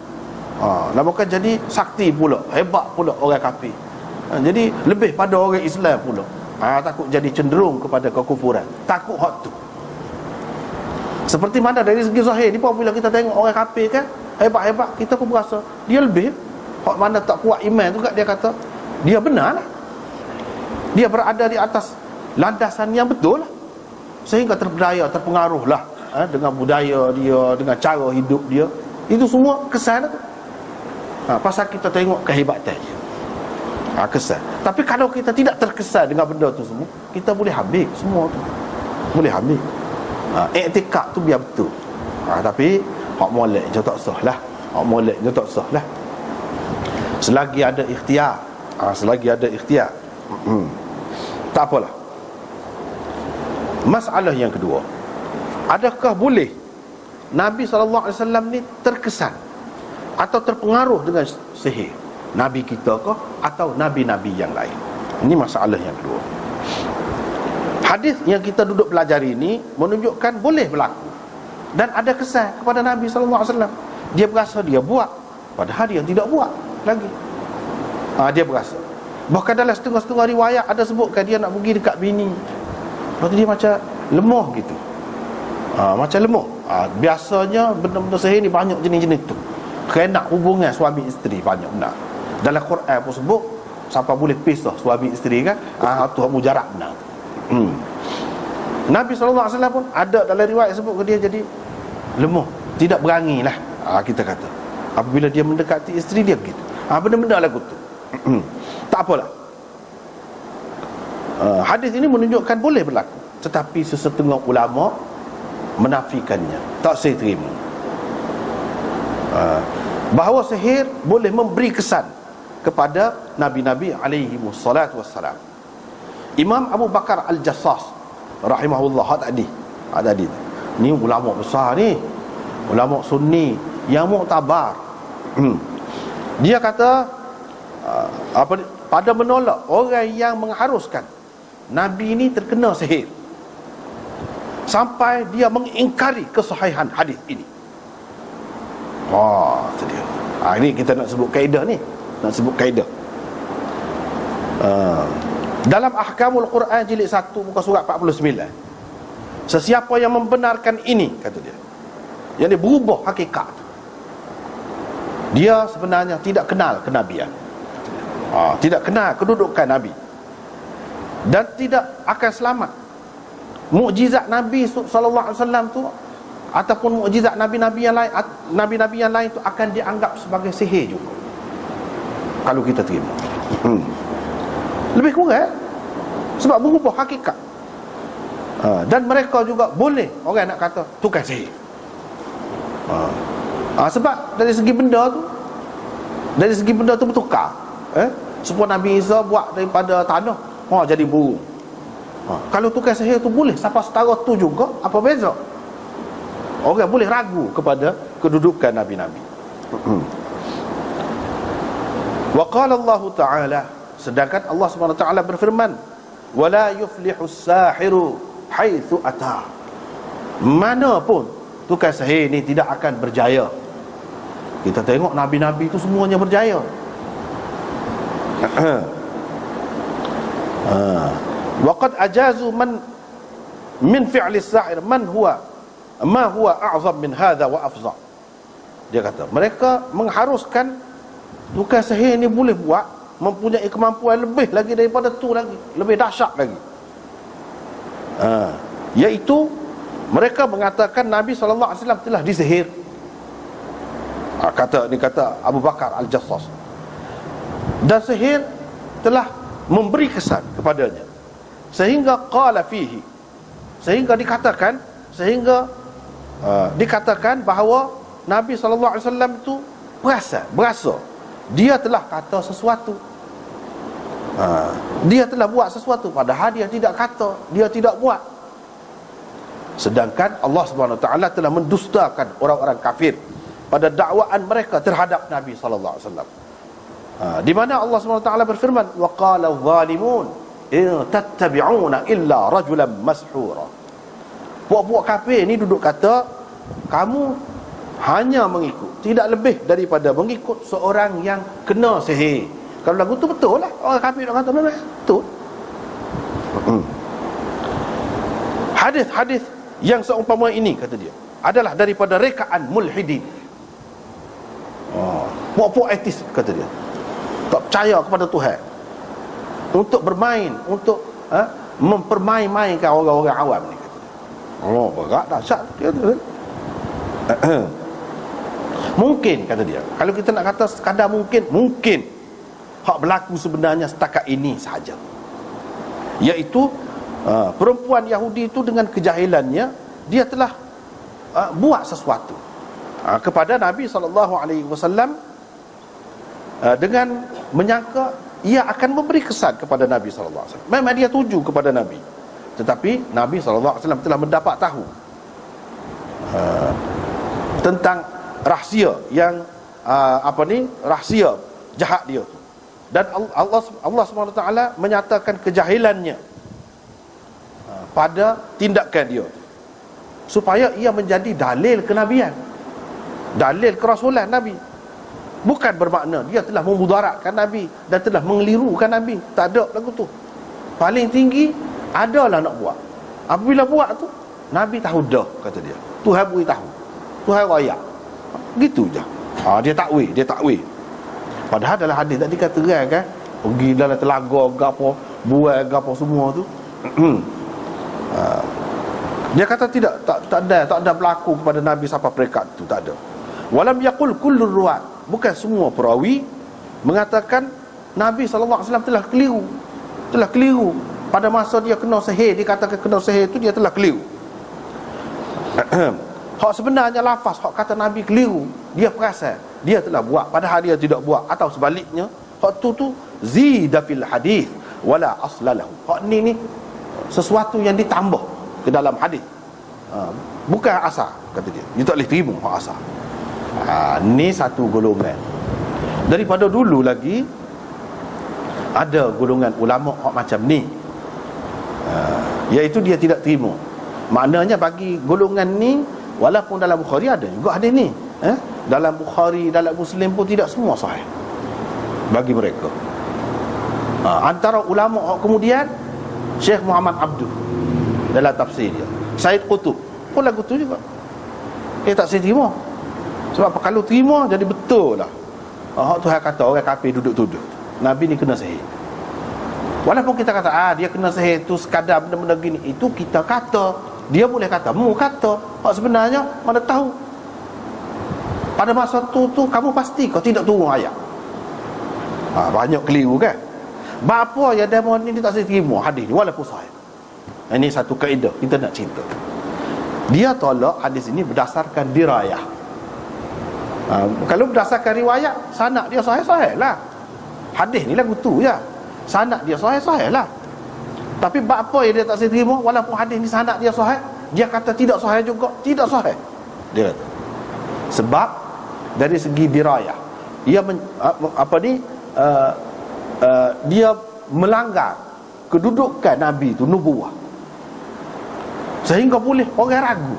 Namakan jadi sakti pula, hebat pula orang kafir. Jadi lebih pada orang Islam pula. Takut jadi cenderung kepada kekufuran, takut hak tu. Seperti mana dari segi zahir ni pun, bila kita tengok orang kafir kan hebat-hebat, kita pun berasa dia lebih. Hak mana tak kuat iman tu, dia kata dia benar lah, dia berada di atas landasan yang betul lah, sehingga terpedaya, terpengaruh lah dengan budaya dia, dengan cara hidup dia. Itu semua kesan tu. Pasal kita tengok kehebatan dia, kesan. Tapi kalau kita tidak terkesan dengan benda tu semua, kita boleh habis semua tu, boleh habis. Iktikad tu biar betul. Tapi hak molek je tak sah lah, hak molek je tak sah lah. Selagi ada ikhtiar, selagi ada ikhtiar, tak apalah. Masalah yang kedua, adakah boleh Nabi SAW ni terkesan atau terpengaruh dengan sihir, Nabi kita ke atau Nabi-Nabi yang lain? Ini masalah yang kedua. Hadis yang kita duduk pelajari ini menunjukkan boleh berlaku dan ada kesan kepada Nabi SAW. Dia berasa dia buat, padahal dia tidak buat lagi. Dia berasa. Bahkan dalam setengah-setengah riwayat ada sebutkan dia nak pergi dekat bini, lepas tu dia macam lemah gitu. Macam lemah. Biasanya benda-benda sihir ni banyak jenis-jenis tu. Kena hubungan suami isteri banyak benar. Dalam Quran pun sebut sampai boleh pisah suami isteri kan. Tu mujarab benar. Nabi SAW pun ada dalam riwayat sebut ke dia jadi lemah, tidak berani lah, kita kata. Apabila dia mendekati isteri dia gitu. Benda-benda lagu tu. Tak apalah. Hadis ini menunjukkan boleh berlaku, tetapi sesetengah ulama menafikannya, tak saya terima. Bahawa sihir boleh memberi kesan kepada Nabi-Nabi alaihi wassalatu wassalam. Imam Abu Bakar Al-Jassas rahimahullah tadi ni ulama besar ni, ulama sunni yang muktabar. Dia kata pada menolak orang yang mengharuskan Nabi ini terkena sihir, sampai dia mengingkari kesahihan hadis ini. Itu dia. Ini kita nak sebut kaedah ni, nak sebut kaedah. Dalam Ahkamul Quran jilid 1 muka surat 49, sesiapa yang membenarkan ini, kata dia, yang dia berubah hakikat, dia sebenarnya tidak kenal kenabian, tidak kenal kedudukan Nabi, dan tidak akan selamat. Mukjizat Nabi SAW tu ataupun mukjizat nabi-nabi yang lain, nabi-nabi yang lain tu akan dianggap sebagai sihir juga kalau kita terima. Lebih kurang sebab berubah hakikat. Dan mereka juga boleh orang nak kata tukar sihir. Sebab dari segi benda tu bertukar. Supaya Nabi Isa buat daripada tanah jadi burung. Kalau tukar sihir tu boleh sampai setara tu juga, apa beza? Orang boleh ragu kepada kedudukan nabi-nabi. Wa qala Allah Ta'ala, sedangkan Allah Subhanahu Wa Ta'ala berfirman, wala yuflihus sahiru haitsu ata. Mana pun tukar sihir ni tidak akan berjaya. Kita tengok nabi-nabi itu semuanya berjaya. Wa qad ajazu man min fi'li as-sahir ma huwa a'zam min hadha wa afdal. Dia kata mereka mengharuskan tukar sihir ni boleh buat, mempunyai kemampuan lebih lagi daripada tu lagi, lebih dahsyat lagi. Iaitu mereka mengatakan Nabi SAW telah disihir. Kata Abu Bakar Al-Jassas. Dan sihir telah memberi kesan kepadanya sehingga qala fihi, sehingga dikatakan bahawa Nabi SAW itu berasa dia telah kata sesuatu, dia telah buat sesuatu, padahal dia tidak kata, dia tidak buat. Sedangkan Allah Subhanahu Wa Taala telah mendustakan orang-orang kafir pada dakwaan mereka terhadap Nabi SAW. Di mana Allah Subhanahu Wa Taala berfirman, wa qala adh-dhalimun in tattabi'una illa rajulan mashura. Puak-puak kafir ni duduk kata kamu hanya mengikut, tidak lebih daripada mengikut seorang yang kena sihir. Kalau lagu tu betul lah, orang kafir nak kata memang betul. Hadis-hadis yang seumpama ini, kata dia, adalah daripada rekaan mulhidin. Puak-puak etis, kata dia, tak percaya kepada Tuhan, untuk bermain, untuk mempermain-mainkan orang-orang awam ni, kata dia. Berat dahsyat dia tu. Mungkin, kata dia, kalau kita nak kata sekadar mungkin hak berlaku sebenarnya setakat ini sahaja, iaitu perempuan Yahudi itu dengan kejahilannya, dia telah buat sesuatu kepada Nabi SAW, dengan menyangka ia akan memberi kesan kepada Nabi SAW. Memang dia tuju kepada Nabi, tetapi Nabi SAW telah mendapat tahu tentang rahsia yang rahsia jahat dia tu. Dan Allah SWT menyatakan kejahilannya pada tindakan dia tu, supaya ia menjadi dalil kenabian, dalil kerasulan Nabi. Bukan bermakna dia telah memudaratkan Nabi dan telah mengelirukan Nabi. Tak ada lagu tu. Paling tinggi adalah nak buat. Apabila buat tu, Nabi tahu dah, kata dia. Tuhan beri tahu, Tuhan raya. Gitu je. Dia takwil. Padahal dalam hadis tadi kata kan, pergi dalam telaga gapo, buat gapo semua tu. Dia kata tak ada berlaku kepada Nabi sampai peringkat tu, tak ada. Walam yaqul kullur ruwat, bukan semua perawi mengatakan Nabi SAW telah keliru pada masa dia kena sihir. Dia katakan kena sihir itu dia telah keliru. Hak sebenarnya lafaz hak kata Nabi keliru, dia perasan dia telah buat padahal dia tidak buat, atau sebaliknya hak tu zida fil hadis wala aslalahu. Hak ni sesuatu yang ditambah ke dalam hadis, bukan asal, kata dia. Dia tak boleh terima hak asal. Ni satu golongan. Daripada dulu lagi ada golongan ulama hak macam ni, iaitu dia tidak terima. Maknanya bagi golongan ni, walaupun dalam Bukhari ada juga hadis ni, dalam Bukhari, dalam Muslim pun tidak semua sahih bagi mereka. Antara ulama kemudian Syekh Muhammad Abduh dalam tafsir dia, Said Qutub pun lagu tu juga dia tak terima. Sebab apa? Kalau terima jadi betul lah Tuhan kata orang kafir duduk tuduh Nabi ni kena sihir. Walaupun kita kata dia kena sihir tu sekadar benda-benda gini, itu kita kata, dia boleh kata, mu kata, sebenarnya mana tahu pada masa tu kamu pasti kau tidak turun ayat. Banyak keliru kan. Bapa yang demo ni dia tak terima hadis ni walaupun sahih. Ini satu kaedah kita nak cerita. Dia tolak hadis ini berdasarkan dirayah. Kalau berdasarkan riwayat, sanad dia sahih-sahih lah. Hadis ni lagu tu je, sanad dia sahih-sahih lah. Tapi bapa yang dia tak terima walaupun hadis ni sanad dia sahih, dia kata tidak sahih juga, tidak sahih. Dia kata sebab dari segi dirayah ia dia melanggar kedudukan Nabi itu, nubuah, sehingga boleh orang ragu.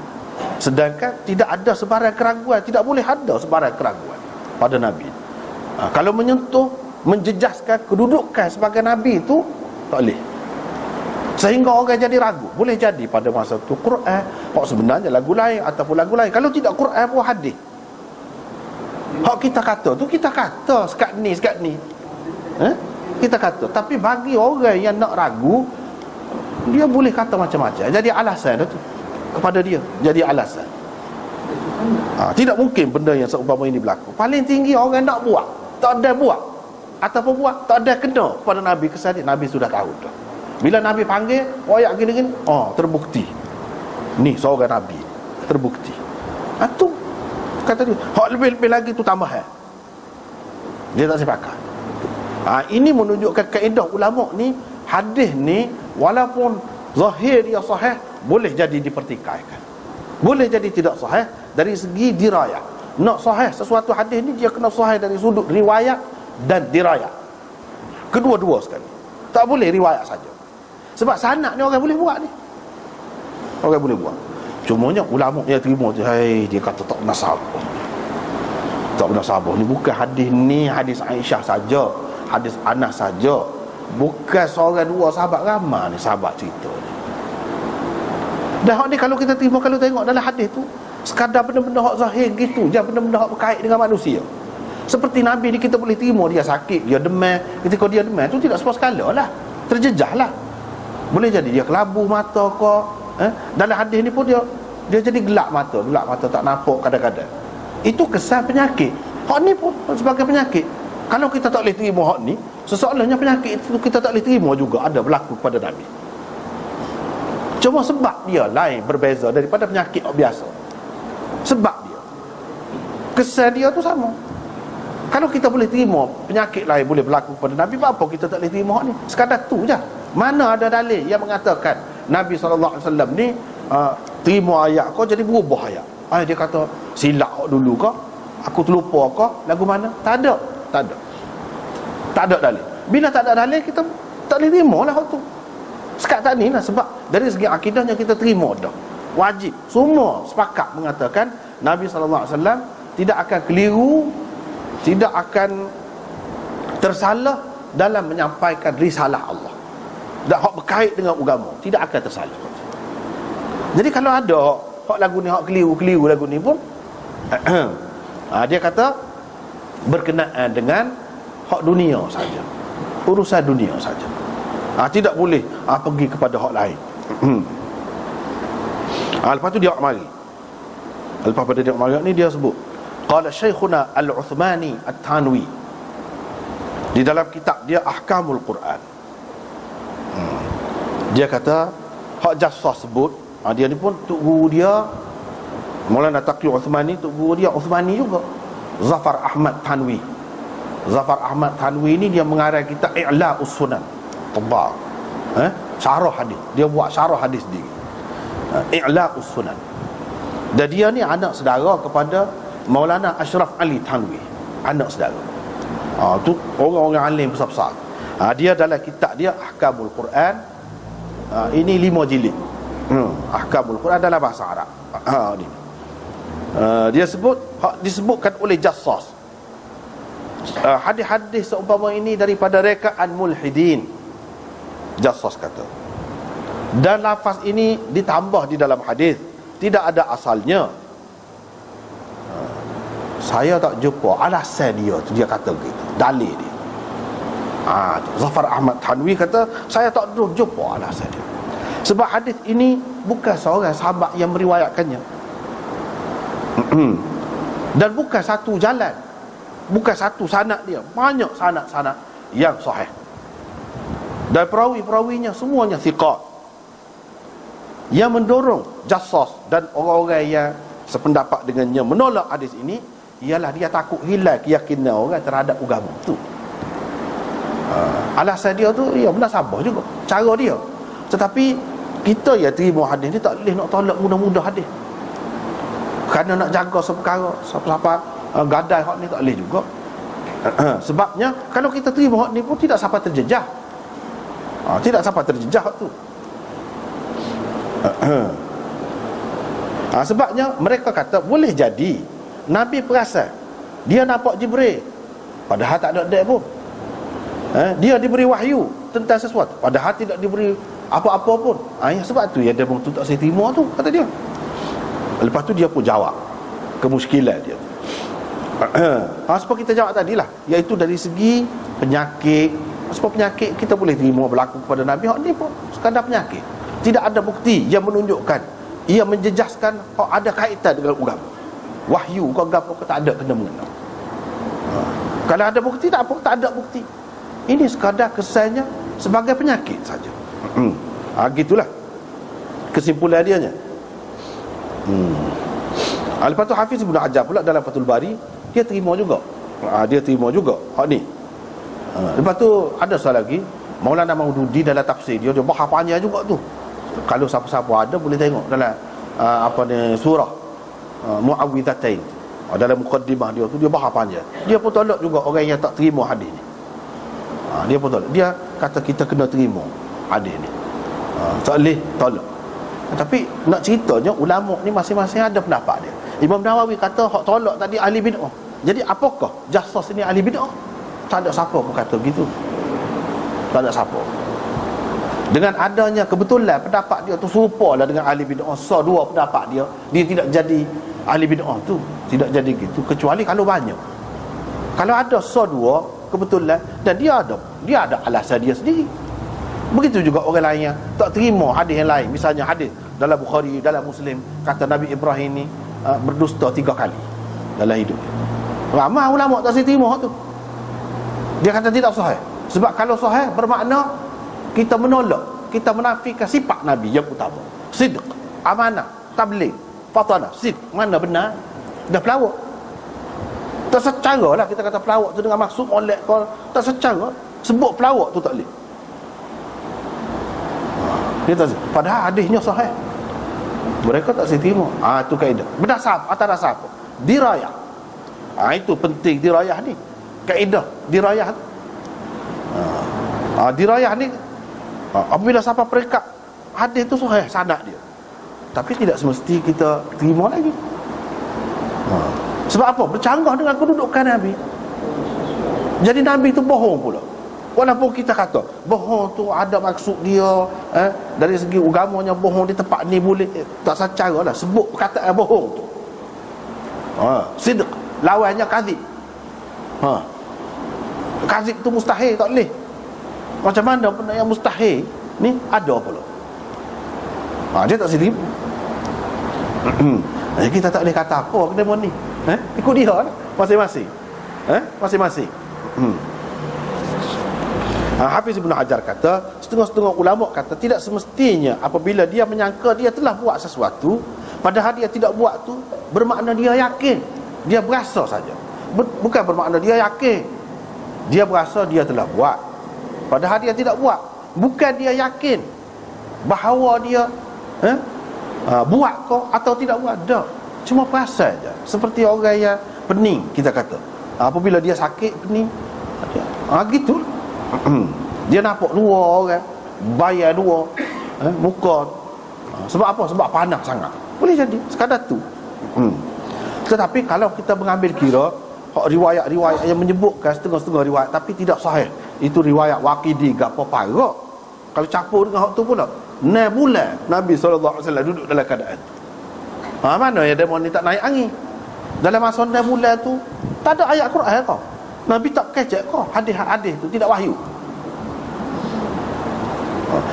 Sedangkan tidak ada sebarang keraguan, tidak boleh ada sebarang keraguan pada Nabi. Kalau menyentuh, menjejaskan kedudukan sebagai Nabi itu tak boleh, sehingga orang jadi ragu. Boleh jadi pada masa itu Quran sebenarnya lagu lain ataupun lagu lain. Kalau tidak Quran pun hadis. Kita kata tu, kita kata sekat ni kita kata. Tapi bagi orang yang nak ragu, dia boleh kata macam-macam. Jadi alasan tu kepada dia, jadi alasan. Tidak mungkin benda yang seumpama ini berlaku. Paling tinggi orang nak buat, tak ada buat, ataupun buat tak ada kena pada Nabi kesan. Nabi sudah tahu dah. Bila Nabi panggil royak gini-gini, terbukti ni seorang Nabi, terbukti. Tu kata dia, lebih-lebih lagi tu tambahan. Dia tak sepakat. Ini menunjukkan kaedah ulama ni, hadis ni walaupun zahir dia sahih, boleh jadi dipertikaikan, boleh jadi tidak sahih dari segi dirayah. Nak sahih sesuatu hadis ni, dia kena sahih dari sudut riwayat dan dirayah, kedua-dua sekali. Tak boleh riwayat saja. Sebab sanad ni orang boleh buat ni, orang boleh buat. Cumanya ulama yang terima tu, dia kata tak pernah sabar, tak pernah sabar. Ni bukan hadis ni, hadis Aisyah saja, hadis Anas saja, bukan seorang dua sahabat, ramai ni sahabat cerita ni. Dah ni kalau kita terima, kalau tengok dalam hadis tu sekadar benda-benda hak zahir gitu je, benda-benda hak berkait dengan manusia. Seperti Nabi ni kita boleh terima dia sakit, dia demam. Ketika dia demam tu tidak sebuah skala lah, terjejah lah. Boleh jadi dia kelabu mata ke, dalam hadis ni pun dia jadi gelap mata tak nampak kadang-kadang. Itu kesan penyakit. Hak ni pun sebagai penyakit. Kalau kita tak boleh terima hak ni, sesoalnya penyakit itu kita tak boleh terima juga ada berlaku kepada Nabi. Cuma sebab dia lain, berbeza daripada penyakit biasa. Sebab dia, kesan dia tu sama. Kalau kita boleh terima penyakit lain boleh berlaku kepada Nabi, apa kita tak boleh terima hak ni? Sekadar tu je. Mana ada dalil yang mengatakan Nabi SAW ni terima ayat kau jadi berubah ayat? Dia kata silap dulu kau, aku terlupa kau, lagu mana? Tak ada dalil. Bila tak ada dalil, kita tak boleh terima lah hak tu. Sekat tak ni lah. Sebab dari segi akidahnya kita terima dah, wajib. Semua sepakat mengatakan Nabi SAW tidak akan keliru, tidak akan tersalah dalam menyampaikan risalah Allah. Dan hak berkait dengan agama tidak akan tersalah. Jadi kalau ada hak lagu ni, hak keliru lagu ni pun dia kata berkenaan dengan hak dunia saja, urusan dunia saja. Tidak boleh pergi kepada hak lain. Lepas tu dia mari. Lepas pada dia mari ni dia sebut qala Syekhuna Al-Uthmani At-Tanwi di dalam kitab dia Ahkamul Quran. Dia kata hak Jassas sebut, dia ni pun tok guru dia Maulana Taqi Uthmani, tok guru dia Uthmani juga, Zafar Ahmad Tanwi. Zafar Ahmad Tanwi ni dia mengarang kitab I'la'us Sunan, tebal, syarah hadis. Dia buat syarah hadis sendiri, I'la'us Sunan. Dan dia ni anak saudara kepada Maulana Ashraf Ali Tanwi, anak saudara. Tu orang-orang alim besar-besar. Dia dalam kitab dia Ahkamul Quran, ini 5 jilid. Ahkamul Quran dalam bahasa Arab. Dia sebut, disebutkan oleh Jassas. hadis-hadis seumpama ini daripada rekaan mulhidin, Jassas kata. Dan lafaz ini ditambah di dalam hadis, tidak ada asalnya. Saya tak jumpa alasan dia tu, dia kata gitu, dalil dia. Zafar Ahmad Thanwi kata, saya tak jumpa alasan dia. Sebab hadis ini bukan seorang sahabat yang meriwayatkannya. Dan bukan satu jalan, bukan satu sanad dia, banyak sanad-sanad yang sahih. Dan perawi-perawinya semuanya thiqat, yang mendorong Jassas dan orang-orang yang sependapat dengannya menolak hadis ini ialah dia takut hilang keyakinan orang terhadap agama tu. Alasan dia tu ya benar sabar juga, cara dia. Tetapi kita yang terima hadis ni tak boleh nak tolak mudah-mudah hadis, kerana nak jaga seperkara, siapa-siapa gadai hak ni tak boleh juga. Sebabnya kalau kita terima hak ni pun tidak sampai terjejah, tidak sampai terjejah hak tu. Sebabnya mereka kata boleh jadi Nabi perasan dia nampak Jibril, padahal tak ada dek pun. Dia diberi wahyu tentang sesuatu, padahal tidak diberi apa-apa pun. Sebab tu ya dia pun tak saya terima tu, kata dia. Lepas tu dia pun jawab kemuskilan dia. Seperti kita jawab tadilah, iaitu dari segi penyakit. Sebab penyakit kita boleh terima berlaku kepada Nabi, hak ni pun sekadar penyakit, tidak ada bukti yang menunjukkan, ia menjejaskan ada kaitan dengan agama. Wahyu kau agama kau tak ada kena-mengena. Kalau ada bukti tak apa, tak ada bukti. Ini sekadar kesannya sebagai penyakit saja. Gitulah kesimpulan dia nya. Lepas tu Hafiz Ibn Hajar pula dalam Fathul Bari, dia terima juga. Dia terima juga hak ni. Lepas tu ada soal lagi, Maulana Maududi dalam tafsir dia bahas panjang juga tu. Kalau siapa-siapa ada boleh tengok dalam surah Muawwidzatain, dalam mukaddimah dia tu dia bahas panjang. Dia pun tolak juga orang yang tak terima hadis ni. Dia pun tolak. Dia kata kita kena terima hadis ni, tak boleh tolak. Tapi nak ceritanya ulama ni masing-masing ada pendapat dia. Imam Nawawi kata hak tolak tadi ahli bid'ah. Jadi apakah Jassas ini ahli bid'ah? Tak ada siapa pun kata begitu. Tak ada siapa. Dengan adanya kebetulan pendapat dia tu serupa lah dengan ahli bid'ah, dua pendapat dia tidak jadi ahli bid'ah tu, tidak jadi gitu. Kecuali kalau banyak. Kalau ada dua kebetulan dan dia ada alasan dia sendiri. Begitu juga orang lain yang tak terima hadis yang lain. Misalnya hadis dalam Bukhari, dalam Muslim, kata Nabi Ibrahim ni berdusta 3 kali dalam hidup. Ramai ulama tak terima tu. Dia kata tidak sahih. Sebab kalau sahih bermakna kita menolak, kita menafikan sifat Nabi yang utama, sidq, amanah, tabligh, fatanah. Sidq mana benar, dah pelawak. Tak secara lah kita kata pelawak tu dengan maksud molek kau, tak secara. Sebut pelawak tu tak boleh. Padahal hadisnya sahih, mereka tak terima. Itu kaedah. Berdasar atas dasar apa? Dirayah. Itu penting dirayah ni. Kaedah dirayah tu. Dirayah ni apabila siapa perekat hadis tu sahih sanad dia, tapi tidak semesti kita terima lagi. Sebab apa? Bercanggah dengan kedudukan Nabi. Jadi Nabi tu bohong pula. Walaupun kita kata bohong tu ada maksud dia, dari segi agamanya bohong di tempat ni boleh, tak secara lah sebut perkataan bohong tu. Sidq lawannya kadzib. Kadzib tu mustahil, tak boleh. Macam mana benda yang mustahil ni ada pula. Dia tak sedih. Kita tak boleh kata apa kena ni. Ikut dia lah masing-masing. Masing-masing. Hafiz Ibn Hajar kata, setengah-setengah ulama kata tidak semestinya apabila dia menyangka dia telah buat sesuatu, padahal dia tidak buat tu, bermakna dia yakin. Dia berasa saja. Bukan bermakna dia yakin. Dia berasa dia telah buat, padahal dia tidak buat. Bukan dia yakin bahawa dia buat kau atau tidak buat. Tak. Cuma perasa saja. Seperti orang yang pening, kita kata. Apabila dia sakit pening, gitu. Dia nampak dua orang bayar dua muka. Sebab apa? Sebab panas sangat. Boleh jadi sekadar tu. Tetapi kalau kita mengambil kira hak riwayat-riwayat yang menyebutkan setengah-setengah riwayat tapi tidak sahih. Itu riwayat Waqidi gapo parok. Kalau campur dengan hak tu pula. 6 bulan Nabi SAW duduk dalam keadaan tu. Mana ya demon ni tak naik angin? Dalam masa 6 bulan tu tak ada ayat Quran kau. Nabi tak kecek kau. Hadis-hadis tu tidak wahyu.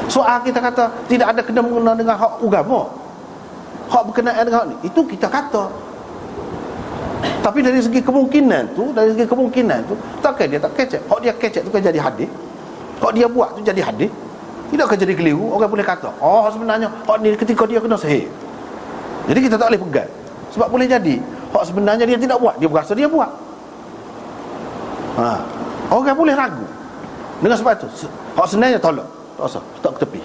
Soal kita kata tidak ada kena-mengena dengan hak agama, hak berkenaan dengan hak ni, itu kita kata. Tapi dari segi kemungkinan tu takkan dia tak kecek. Hak dia kecek tu kan jadi hadis. Hak dia buat tu jadi hadis. Tidak akan jadi keliru. Orang boleh kata, oh sebenarnya hak ni ketika dia kena sahih. Jadi kita tak boleh pegang. Sebab boleh jadi hak sebenarnya dia tidak buat, dia berasa dia buat. Orang boleh ragu. Dengan sebab tu hak sebenarnya tolak. Tak usah, letak ke tepi.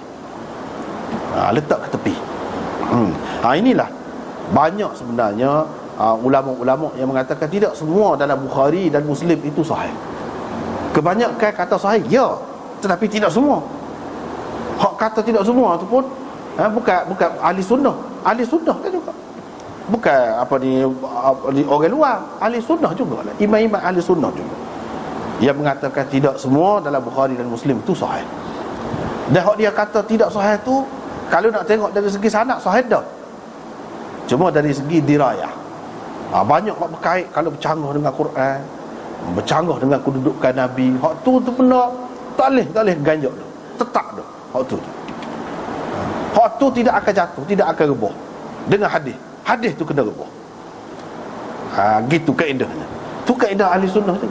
Letak ke tepi. Inilah banyak sebenarnya ulama-ulama yang mengatakan tidak semua dalam Bukhari dan Muslim itu sahih. Kebanyakan kata sahih, ya, tetapi tidak semua. Hak kata tidak semua tu pun bukan ahli sunnah. Ahli sunnah kan juga. Bukan orang luar, ahli sunnah juga lah. Imam-imam ahli sunnah juga yang mengatakan tidak semua dalam Bukhari dan Muslim itu sahih. Dan hak dia kata tidak sahih tu, kalau nak tengok dari segi sanad sahih dah. Cuma dari segi dirayah, banyak hak berkait. Kalau bercanggah dengan Quran, bercanggah dengan kedudukan Nabi, hak tu benar tak boleh ganjak dah. Tetap dah hak tu. Hak tu tidak akan jatuh, tidak akan rebah dengan hadis. Hadis tu kena rebah. Gitu kaedahnya. Tu kaedah ahli sunnah tu.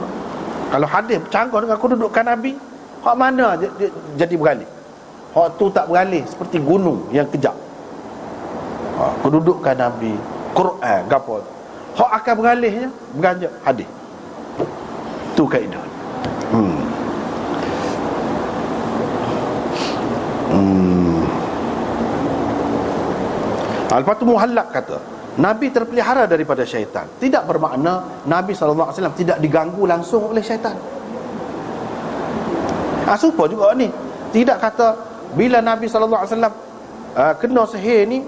Kalau hadis bercanggah dengan kedudukan Nabi, hak mana dia jadi beralih? Hak tu tak beralih seperti gunung yang kejap. Kedudukan Nabi, Quran, gapo. Hak akan beralihnya beranjak hadis. Tu kaedah. Lepas tu Muhallab kata Nabi terpelihara daripada syaitan. Tidak bermakna Nabi SAW tidak diganggu langsung oleh syaitan. Serupa juga ni. Tidak kata bila Nabi SAW kena sihir ni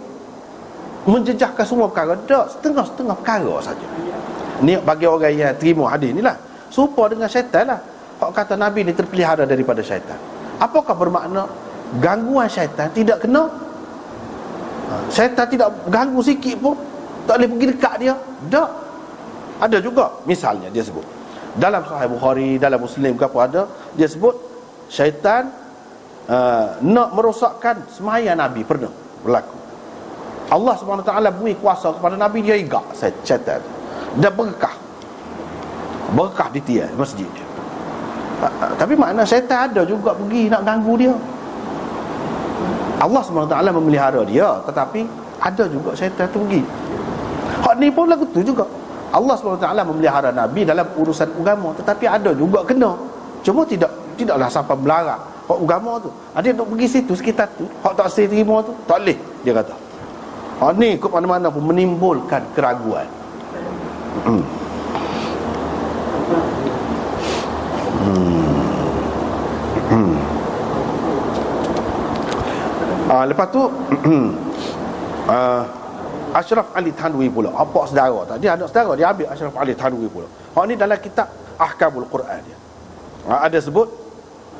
menjejahkan semua perkara. Tak, setengah-setengah perkara saja. Ni bagi orang yang terima hadis ni lah. Serupa dengan syaitan lah. Hak kata Nabi ni terpelihara daripada syaitan. Apakah bermakna gangguan syaitan tidak kena? Syaitan tidak ganggu sikit pun, tak boleh pergi dekat dia. Tak. Ada juga misalnya dia sebut dalam Sahih Bukhari, dalam Muslim ke apa ada, dia sebut syaitan nak merosakkan sembahyang Nabi pernah berlaku. Allah SWT beri kuasa kepada Nabi, dia igak syaitan dan berkah di tiang masjid dia. Tapi makna syaitan ada juga pergi nak ganggu dia. Allah SWT memelihara dia, tetapi ada juga syaitan tu pergi. Hak ni pun lagu tu juga. Allah SWT memelihara Nabi dalam urusan agama, tetapi ada juga kena. Cuma tidaklah sampai melarang hak agama tu. Dia nak pergi situ sekitar tu, hak tak saya terima tu, tak boleh, dia kata. Hak ni ke mana-mana pun menimbulkan keraguan. Lepas tu Ashraf Ali Thanwi pula, apa saudara tak? Dia anak saudara, dia ambil Ashraf Ali Thanwi pula. Hak ni dalam kitab Ahkamul Quran dia. Ada sebut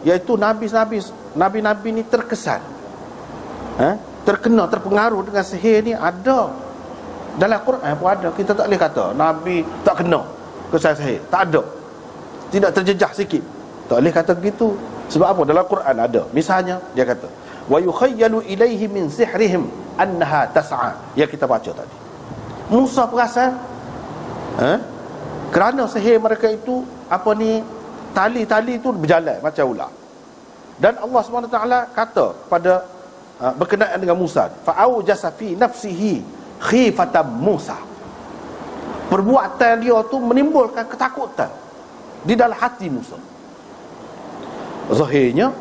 iaitu nabi-nabi ni terkesan, terkena, terpengaruh dengan sihir ni. Ada dalam Quran pun ada. Kita tak boleh kata nabi tak kena kesan sihir. Tak ada. Tidak terjejah sikit. Tak boleh kata begitu. Sebab apa? Dalam Quran ada. Misalnya dia kata wa yukhayyalu ilaihi min sihrihim annaha tas'a, yang kita baca tadi. Musa perasan kerana sihir mereka itu tali-tali itu berjalan macam ular. Dan Allah SWT kata pada berkenaan dengan Musa, fa'aujasa fi nafsihi khifatan Musa. Perbuatan dia tu menimbulkan ketakutan di dalam hati Musa. Zahirnya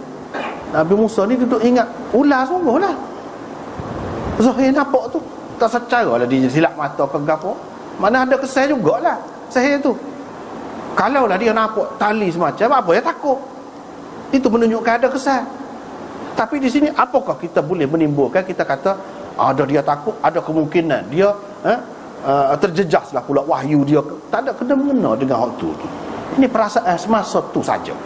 Nabi Musa ni duduk ingat ular sungguh lah. Zahir nampak tu, tak secara lah dia silap mata ke apa. Mana ada kesan jugalah sihir tu. Kalau lah dia nampak tali semacam, apa dia takut? Itu menunjukkan ada kesan. Tapi di sini apakah kita boleh menimbulkan, kita kata ada dia takut, ada kemungkinan dia terjejas lah pula wahyu dia, tak ada kena-mengena dengan hak tu. Ini perasaan semasa tu saja.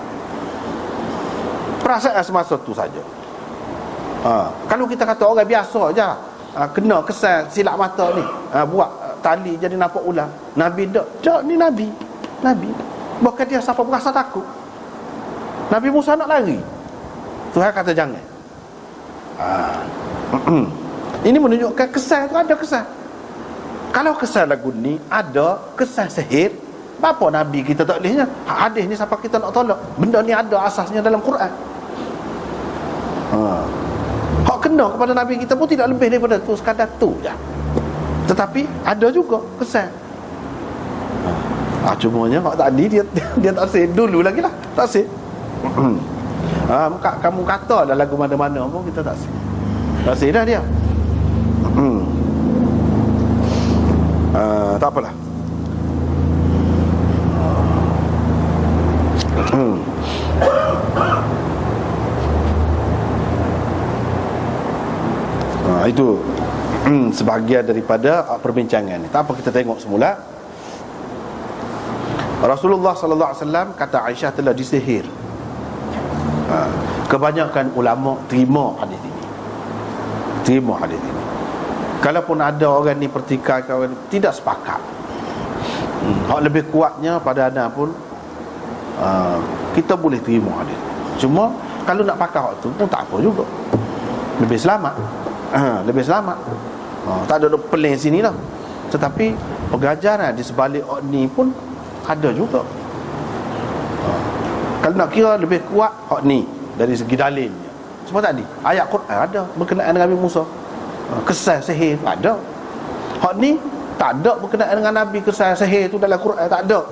Perasaan semasa tu saja. Kalau kita kata orang biasa je, kena kesan silap mata ni, buat tali jadi nampak ular, Nabi tak, ni Nabi. Bahkan dia siapa berasa takut. Nabi Musa nak lari, Tuhan kata jangan. Ini menunjukkan kesan tu ada kesan. Kalau kesan lagu ni ada kesan sihir, apa Nabi kita tak bolehnya? Hadis ni siapa kita nak tolak? Benda ni ada asasnya dalam Quran. Hak kena kepada Nabi kita pun tidak lebih daripada tu, sekadar tu je. Tetapi ada juga kesan. Cumanya hak tadi dia tak say dulu lagi lah, tak say. Kamu kata dah lagu mana-mana pun kita tak say. Tak say dah dia. Tak apalah. Itu sebahagian daripada perbincangan ni. Tak apa, kita tengok semula. Rasulullah sallallahu alaihi wasallam kata Aisyah telah disihir. Kebanyakan ulama terima hadis ini. Kalaupun ada orang ni pertikaikan, orang ni tidak sepakat. Hak lebih kuatnya pada anda pun kita boleh terima hadis. Cuma kalau nak pakai hak tu pun tak apa juga. Lebih selamat. Tak ada peling sini lah. Tetapi pengajaran di sebalik hak ni pun ada juga. Kalau nak kira lebih kuat hak ni dari segi dalilnya, semua tadi ayat Quran ada berkenaan dengan Nabi Musa, kesan sihir ada. Hak ni tak ada berkenaan dengan Nabi, kesan sihir tu dalam Quran tak ada.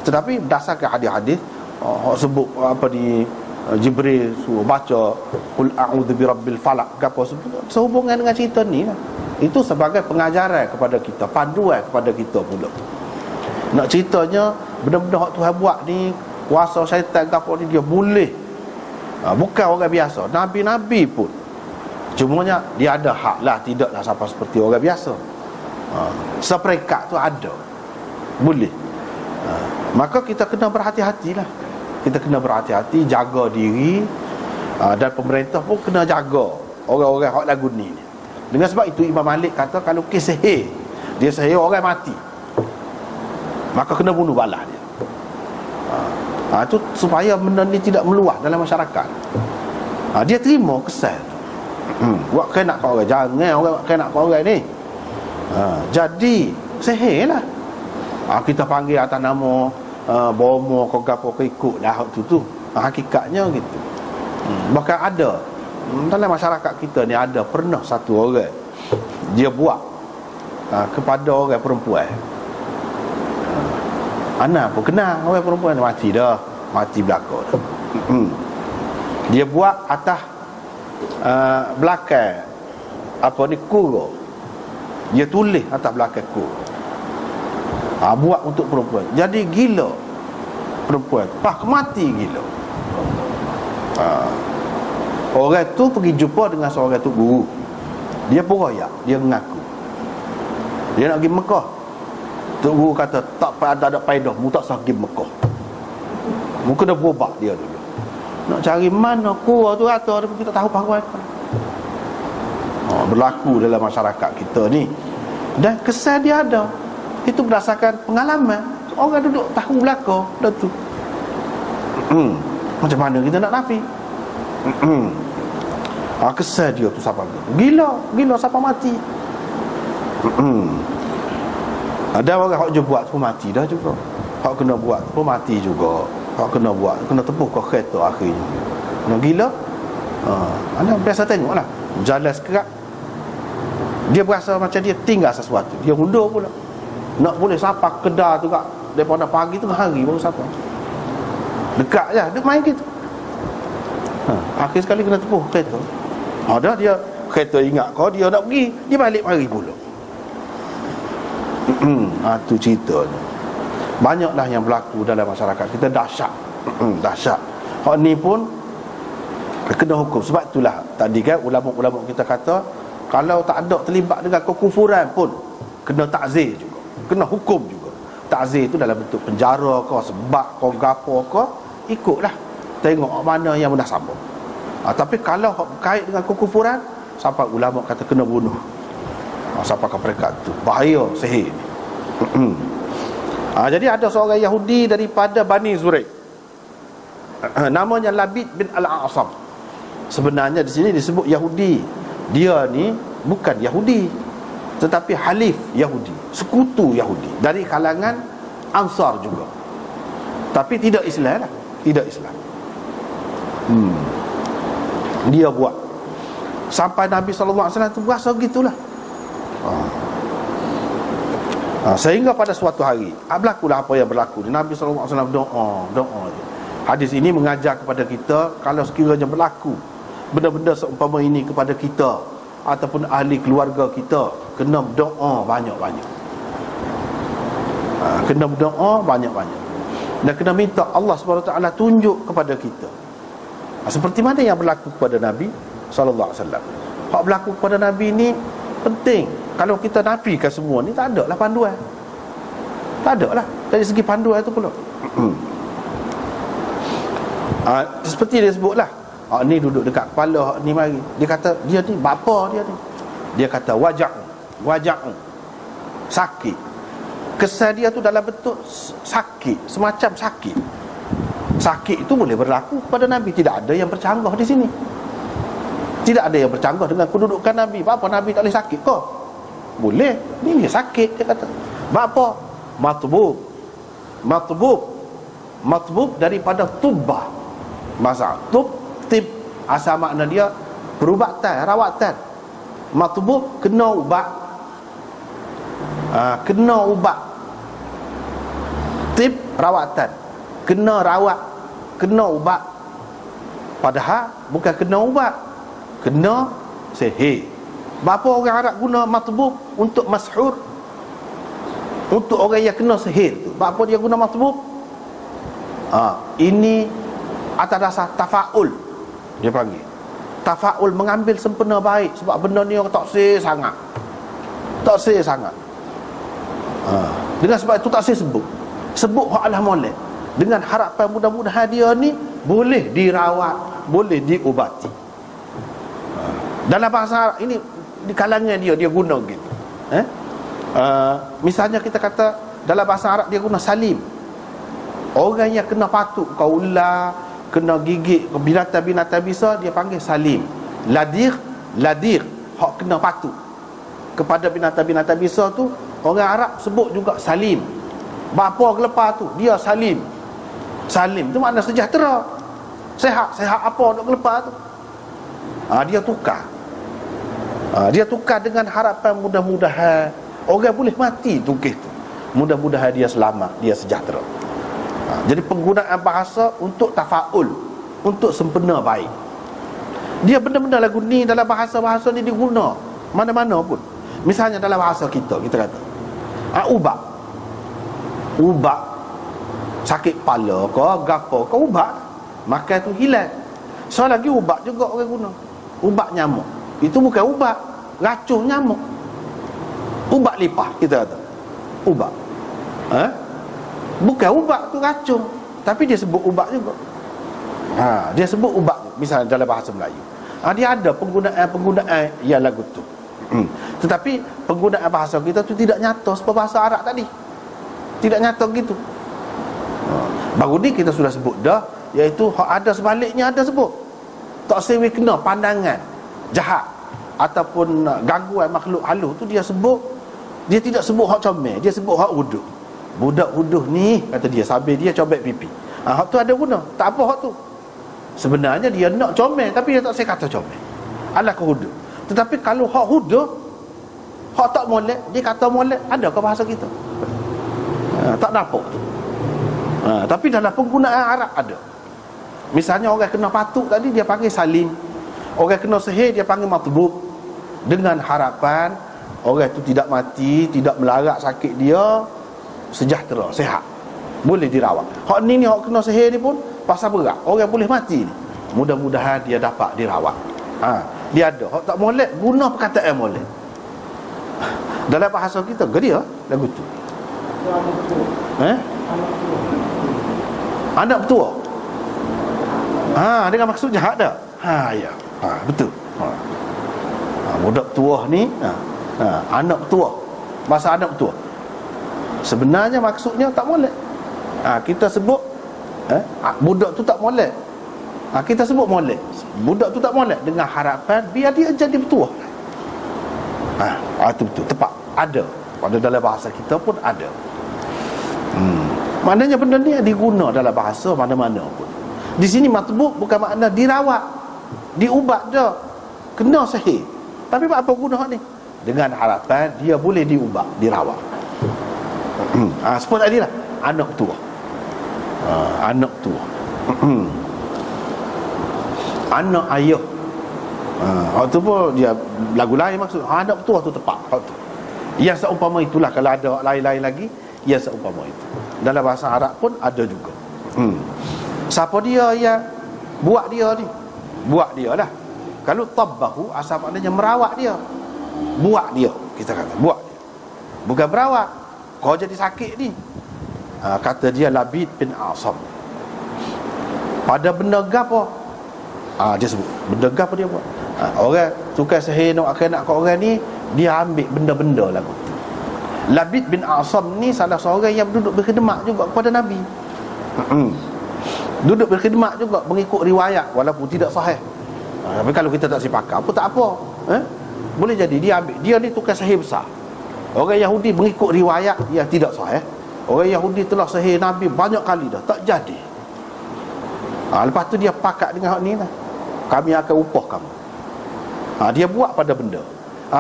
Tetapi berdasarkan hadis-hadis hak sebut apa di Jibril suruh baca qul a'udzu birabbil falaq, apa sehubungan dengan cerita ni lah. Itu sebagai pengajaran kepada kita, panduan kepada kita pula. Nak ceritanya benda-benda hak Tuhan buat ni, kuasa syaitan ke apa ni, dia boleh. Bukan orang biasa, Nabi-Nabi pun. Cumanya dia ada hak lah, tidaklah sampai seperti orang biasa. Seperekat tu ada, boleh. Maka kita kena berhati-hatilah. Kita kena berhati-hati, jaga diri. Dan pemerintah pun kena jaga orang-orang hak lagu ni. Dengan sebab itu Imam Malik kata kalau kes sihir, dia sihir orang mati, maka kena bunuh balas dia. Itu supaya benda ni tidak meluas dalam masyarakat. Dia terima kesan. Buat kena kat orang, jangan orang kena kat orang ni. Jadi sihir lah. Kita panggil atas nama bomo kau gapo kau ikut dah hak tu. Hakikatnya gitu. Bahkan ada dalam masyarakat kita ni, ada pernah satu orang dia buat kepada orang perempuan. Anak pun kenal orang perempuan ni, mati dah, mati belakang dah. Dia buat atas belakang apa ni, kurung. Dia tulis atas belakang kurung. Buat untuk perempuan. Jadi gila perempuan, mati gila. Orang tu pergi jumpa dengan seorang tu guru. Dia pun royak, dia mengaku dia nak pergi Mekah. Tok guru kata tak ada faedah, mu tak sah pergi Mekah. Mu kena berobat dia dulu. Nak cari mana kura tu kata kita tahu paruh apa. Berlaku dalam masyarakat kita ni. Dan kesan dia ada. Itu berdasarkan pengalaman. Orang duduk tahu belakang dah tu. Macam mana kita nak nafi? Kesan dia tu siapa gila siapa mati. Ada orang hak je buat pun mati dah juga. Hak kena buat pun mati juga. Hak kena buat, kena tepuh ke kereta akhirnya. Kena gila. Anda biasa tengoklah jalan sekerat, dia berasa macam dia tinggal sesuatu, dia mundur pula. Nak boleh sapa kedai tu kak, daripada pagi tengah hari baru sapa. Dekat je, dia main gitu. Akhir sekali kena tepuh kereta. Ada dia kereta ingat kau, dia nak pergi, dia balik mari pula. Tu cerita ni. Banyaklah yang berlaku dalam masyarakat kita, dahsyat. Dahsyat. Hak ni pun kena hukum. Sebab itulah tadi kan ulama-ulama kita kata, kalau tak ada terlibat dengan kekufuran pun, kena takzir juga, kena hukum juga. Takzir itu dalam bentuk penjara ke, sebab ke, gapo ke, ikutlah, tengok mana yang mudah sambung. Tapi kalau berkait dengan kekufuran, sampai ulama kata kena bunuh. Sampai ke peringkat tu, bahaya sihir ni. Jadi ada seorang Yahudi daripada Bani Zuraik, namanya Labid bin Al-A'sam. Sebenarnya di sini disebut Yahudi. Dia ni bukan Yahudi, tetapi halif Yahudi, sekutu Yahudi dari kalangan Ansar juga. Tapi tidak Islam lah, tidak Islam. Dia buat sampai Nabi SAW tu berasa gitulah. Sehingga pada suatu hari berlakulah apa yang berlaku. Nabi SAW doa je. Hadis ini mengajar kepada kita, kalau sekiranya berlaku benda-benda seumpama ini kepada kita ataupun ahli keluarga kita, kena berdoa banyak-banyak. Kena berdoa banyak-banyak, dan kena minta Allah SWT tunjuk kepada kita. Seperti mana yang berlaku kepada Nabi SAW. Hak berlaku kepada Nabi ni penting. Kalau kita nafikan semua ni, tak ada lah panduan. Tak ada lah dari segi panduan itu pula. Seperti dia sebut lah, ni duduk dekat kepala, ni mari. Dia kata, dia ni bapa dia ni. Dia kata wajak sakit. Kesan dia tu dalam bentuk sakit, semacam sakit. Sakit itu boleh berlaku kepada Nabi. Tidak ada yang bercanggah di sini. Tidak ada yang bercanggah dengan kedudukan Nabi. Apa Nabi tak boleh sakit kau? Boleh. Ni dia sakit, dia kata. Apa? Matbub daripada tubbah. Bahasa tib, asal makna dia perubatan, rawatan. Matbub kena ubat. Kena ubat. Tib, rawatan. Kena rawat, kena ubat. Padahal bukan kena ubat, kena sihir. Berapa orang Arab guna matbub untuk mashur, untuk orang yang kena sihir tu? Berapa dia guna matbub? Ini atas dasar tafaul. Dia panggil tafaul, mengambil sempena baik. Sebab benda ni orang tak sihir sangat, tak sihir sangat. Dengan sebab itu tak sihir sebut hak Allah molek, dengan harapan mudah-mudahan dia ni boleh dirawat, boleh diubati. Dalam bahasa Arab ini, di kalangan dia guna gitu. Misalnya kita kata dalam bahasa Arab dia guna salim. Orang yang kena patuk, kau ular, kena gigit binatang-binatang bisa, dia panggil salim. Ladir, hak kena patuk kepada binatang-binatang bisa tu, orang Arab sebut juga salim. Bapa kelepar tu, dia salim. Salim tu makna sejahtera, sehat apa duk kelepar tu. Dia tukar. Dia tukar dengan harapan mudah-mudahan orang boleh mati tu kes tu. Mudah-mudahan dia selamat, dia sejahtera. Jadi penggunaan bahasa untuk tafaul, untuk sempena baik. Dia benda-benda lagu ni dalam bahasa-bahasa ni diguna mana-mana pun. Misalnya dalam bahasa kita kata ubat sakit kepala ke, gapo ke, ubat makan tu hilang. So lagi ubat juga orang guna. Ubat nyamuk, itu bukan ubat racun nyamuk. Ubat lipah kita kata ubat. Bukan ubat tu racun, tapi dia sebut ubat juga. Dia sebut ubat misalnya dalam bahasa Melayu. Dia ada penggunaan yang lagu tu. Tetapi penggunaan bahasa kita tu tidak nyata seperti bahasa Arab tadi. Tidak nyata gitu. Baru ni kita sudah sebut dah, iaitu ada sebaliknya ada sebut. Tak sewi kena pandangan jahat ataupun gangguan makhluk halus tu, dia sebut. Dia tidak sebut hak comel, dia sebut hak huduh. Budak huduh ni, kata dia, sambil dia cobek pipi. Hak tu ada guna. Tak apa hak tu. Sebenarnya dia nak comel, tapi dia tak saya kata comel. Alah ke huduh. Tetapi kalau hak huduh, hak tak molek, dia kata molek, ada ke bahasa kita? Tak nampak tu. Tapi dalam penggunaan Arab ada. Misalnya orang kena patuk tadi, dia panggil salim. Orang kena sihir, dia panggil matbub. Dengan harapan orang itu tidak mati, tidak melarat sakit dia, sejahtera, sihat, boleh dirawat. Hak ni hak kena sihir ni pun pasal berat, orang boleh mati ni, mudah-mudahan dia dapat dirawat. Dia ada. Hak tak molek, guna perkataan molek. Dalam bahasa kita ke dia lagu tu. Anak tua. Dengan maksud jahat dah. Ya. Betul. Budak tua ni anak tua. Masa anak tua. Sebenarnya maksudnya tak molek. Kita sebut budak tu tak molek. Kita sebut molek. Budak tu tak molek dengan harapan biar dia jadi bertuah. Itu betul, tepat. Ada. Pada dalam bahasa kita pun ada. Maknanya benda ni diguna dalam bahasa mana-mana pun. Di sini matbuk bukan makna dirawat, diubat dah, kena sihir. Tapi apa guna ni? Dengan harapan dia boleh diubat, dirawat. Seperti tadi lah, anak tua. Anak tua. Anak ayah. Waktu pun dia lagu lain maksud. Anak tua tu tepat. Waktu yang seumpama itulah. Kalau ada lain-lain lagi, yang seumpama itu. Dalam bahasa Arab pun ada juga. Siapa dia yang buat dia ni? Buat dia lah. Kalau tabbahu, asal maknanya merawat dia. Buat dia, kita kata buat dia, bukan merawat. Kau jadi sakit ni, kata dia Labid bin Asam. Pada benda gapo? Dia sebut benda gapo dia buat. Orang tukar sihir nak kat orang ni, dia ambil benda-benda lagu tu. Labid bin Asam ni salah seorang yang duduk berkhidmat juga kepada Nabi. Duduk berkhidmat juga mengikut riwayat walaupun tidak sahih. Tapi kalau kita tak sepakat pun tak apa. Boleh jadi dia ambil. Dia ni tukar sihir besar. Orang Yahudi mengikut riwayat yang tidak sahih. Orang Yahudi telah sihir Nabi banyak kali dah, tak jadi. Lepas tu dia pakat dengan hak ni lah. Kami akan upah kamu. Dia buat pada benda.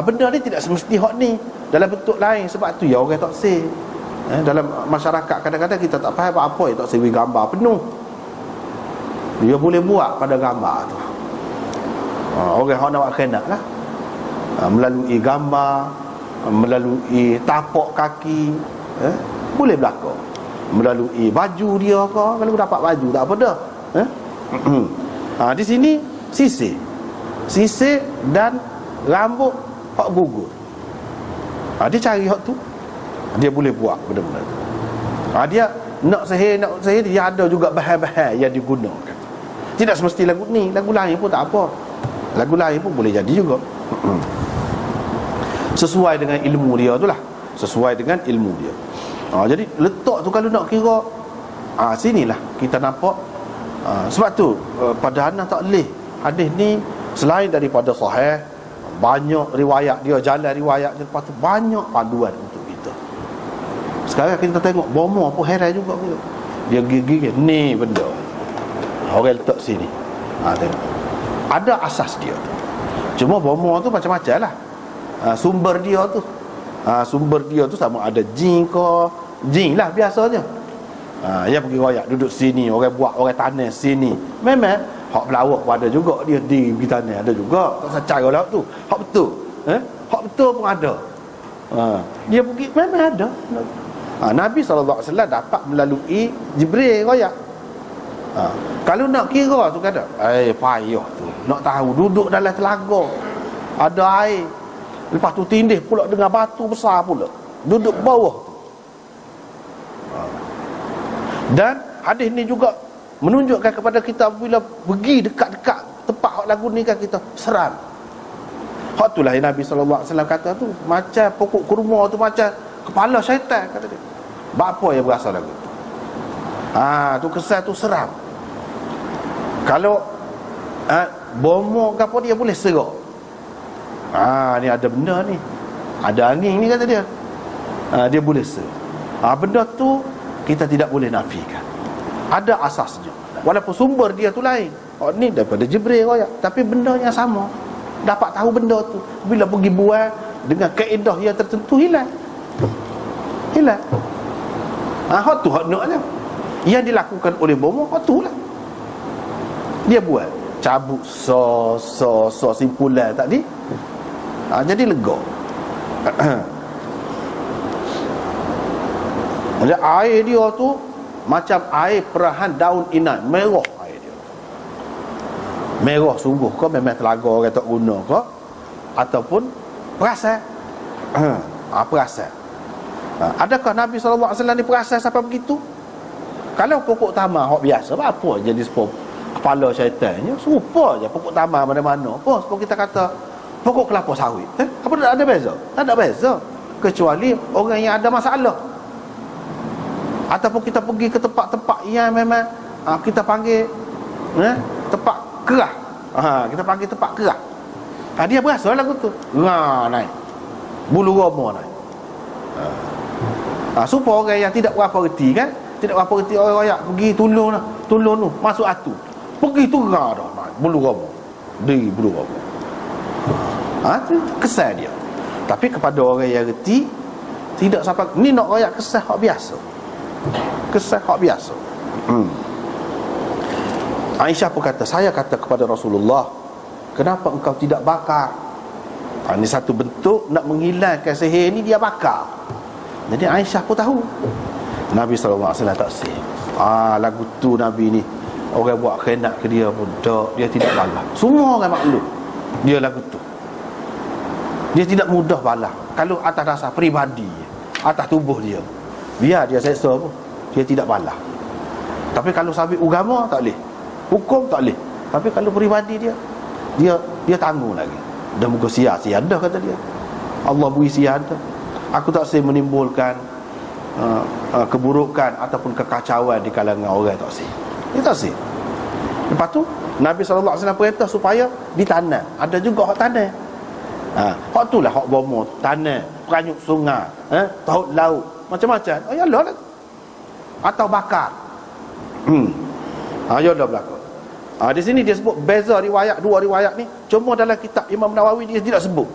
Benda ni tidak semesti hak ni, dalam bentuk lain. Sebab tu ya orang tak sihir. Dalam masyarakat kadang-kadang kita tak faham apa yang tak sihir gambar penuh. Dia boleh buat pada gambar tu. Orang hak nak kena lah. Melalui gambar, melalui tapak kaki, boleh berlaku. Melalui baju dia ke, kalau dapat baju tak apa dah. Di sini sisir dan rambut hak gugur. Dia cari hak tu, dia boleh buat benda-benda tu. Dia nak sihir dia ada juga bahan-bahan yang digunakan. Tidak semesti lagu ni, lagu lain pun tak apa. Lagu lain pun boleh jadi juga. Sesuai dengan ilmu dia tu lah. Sesuai dengan ilmu dia. Jadi letak tu kalau nak kira, sinilah kita nampak. Sebab tu pada Hana tak boleh hadis ni selain daripada sahih, banyak riwayat dia, jalan riwayat dia, lepas tu banyak panduan untuk kita. Sekarang kita tengok bomo pun heran juga pula. Dia gigi ni benda orang letak sini. Tengok ada asas dia tu. Cuma bomo tu macam-macam lah. Sumber dia tu sama ada jin ke, jin lah biasanya. Yang pergi royak duduk sini, orang buat, orang tanah sini. Memang hak pelawak pun ada juga, dia di tanah ada juga. Tak cara lah tu. Hak betul. Hak betul pun ada. Dia pergi memang ada. Nabi SAW dapat melalui Jibril royak. Kalau nak kira tu kata, payah tu. Nak tahu duduk dalam telaga, ada air. Lepas tu tindih pula dengan batu besar pula, duduk bawah tu. Dan hadis ni juga menunjukkan kepada kita bila pergi dekat-dekat tempat hak lagu ni kan kita seram. Hak itulah yang Nabi SAW kata tu, macam pokok kurma tu macam kepala syaitan kata dia. Apa yang berasal lagu tu? Tu kesan tu seram. Kalau bomo ke apa dia boleh serak. Ni ada benda ni, ada angin ni kata dia. Dia boleh serak. Benda tu kita tidak boleh nafikan. Ada asasnya. Walaupun sumber dia tu lain. Ni daripada Jibril royak, tapi benda yang sama. Dapat tahu benda tu bila pergi buat dengan kaedah yang tertentu hilang. Hak tu hak naknya. Yang dilakukan oleh bomo hak tu lah. Dia buat cabut so simpulan tadi. Jadi lega. Jadi air dia tu macam air perahan daun inai, merah air dia. Merah sungguh ke, memang telaga orang tak guna ke, ataupun perasan. Perasan. Adakah Nabi SAW ni perasan sampai begitu? Kalau pokok tamar hak biasa, apa jadi kepala syaitannya serupa je pokok tamar mana-mana. Seperti kita kata pokok kelapa sawit. Apa tak ada beza? Tak ada beza. Kecuali orang yang ada masalah. Ataupun kita pergi ke tempat-tempat yang memang kita panggil tempat kerah. Kita panggil tempat kerah. Dia berasa lagu tu. Naik. Bulu roma naik. Supaya orang yang tidak berapa reti kan, tidak berapa reti orang-orang pergi tolong tu masuk atu. Pergi tu dah naik bulu roma. Di bulu roma. Tu kesal dia. Tapi kepada orang yang reti tidak sampai ni nak royak kesal hak biasa. Kesal hak biasa. Aisyah pun kata, saya kata kepada Rasulullah, kenapa engkau tidak bakar? Ini satu bentuk nak menghilangkan sihir ni, dia bakar. Jadi Aisyah pun tahu Nabi SAW tak sihir. Lagu tu Nabi ni orang buat khianat ke dia pun tak, dia tidak balas. Semua orang maklum dia lagu tu. Dia tidak mudah balas kalau atas dasar peribadi, atas tubuh dia. Biar dia seksa pun dia tidak balas. Tapi kalau sabit agama tak boleh, hukum tak boleh. Tapi kalau peribadi dia tanggung lagi. Dan muka sia-sia dah kata dia. Allah beri sia dah. Aku tak saya menimbulkan keburukan ataupun kekacauan di kalangan orang tak sih. Dia tak sih. Lepas tu Nabi SAW perintah supaya ditanam. Ada juga hak tanam. Hak tu lah hak bomo, tanam, peranyuk sungai, taut laut, macam-macam. Yalah lah. Atau bakar. Yalah belaka. Di sini dia sebut beza riwayat, dua riwayat ni. Cuma dalam kitab Imam Nawawi dia tidak sebut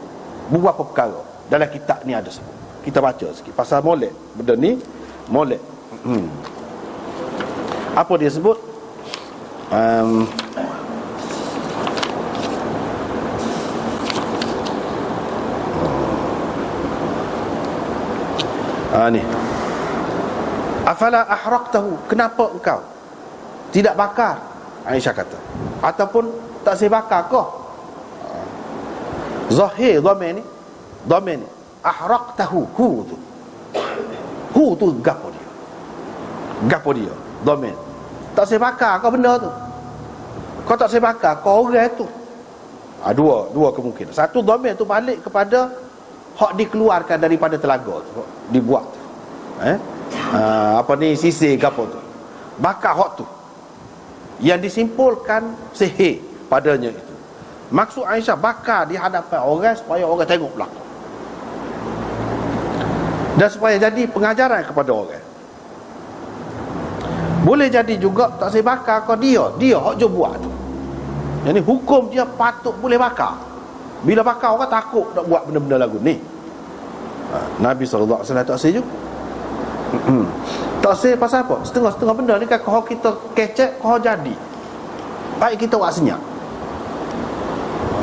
beberapa perkara. Dalam kitab ni ada sebut. Kita baca sikit pasal molek. Benda ni molek. Apa dia sebut? Ni. Afala ahraqtahu? Kenapa engkau tidak bakar? Aisyah kata. Ataupun tak saya bakar kau. Zahir dhamir ni ahraqtahu, hu tu gapo dia dhamir. Tak saya bakar kau benda tu. Kau tak saya bakar kau orang tu. Dua kemungkinan. Satu dhamir tu balik kepada hak dikeluarkan daripada telaga tu, dibuat tu. Sisir gapo tu. Bakar hak tu yang disimpulkan sihir padanya itu. Maksud Aisyah bakar di hadapan orang supaya orang tengok belakang, dan supaya jadi pengajaran kepada orang. Boleh jadi juga tak saya bakar kau dia hak je buat tu. Jadi hukum dia patut boleh bakar. Bila bakar orang takut nak buat benda-benda lagu ni. Nabi SAW tak saya juga. Tak say pasal apa? Setengah-setengah benda ni kan kalau kita kecek, kalau jadi baik kita buat senyap.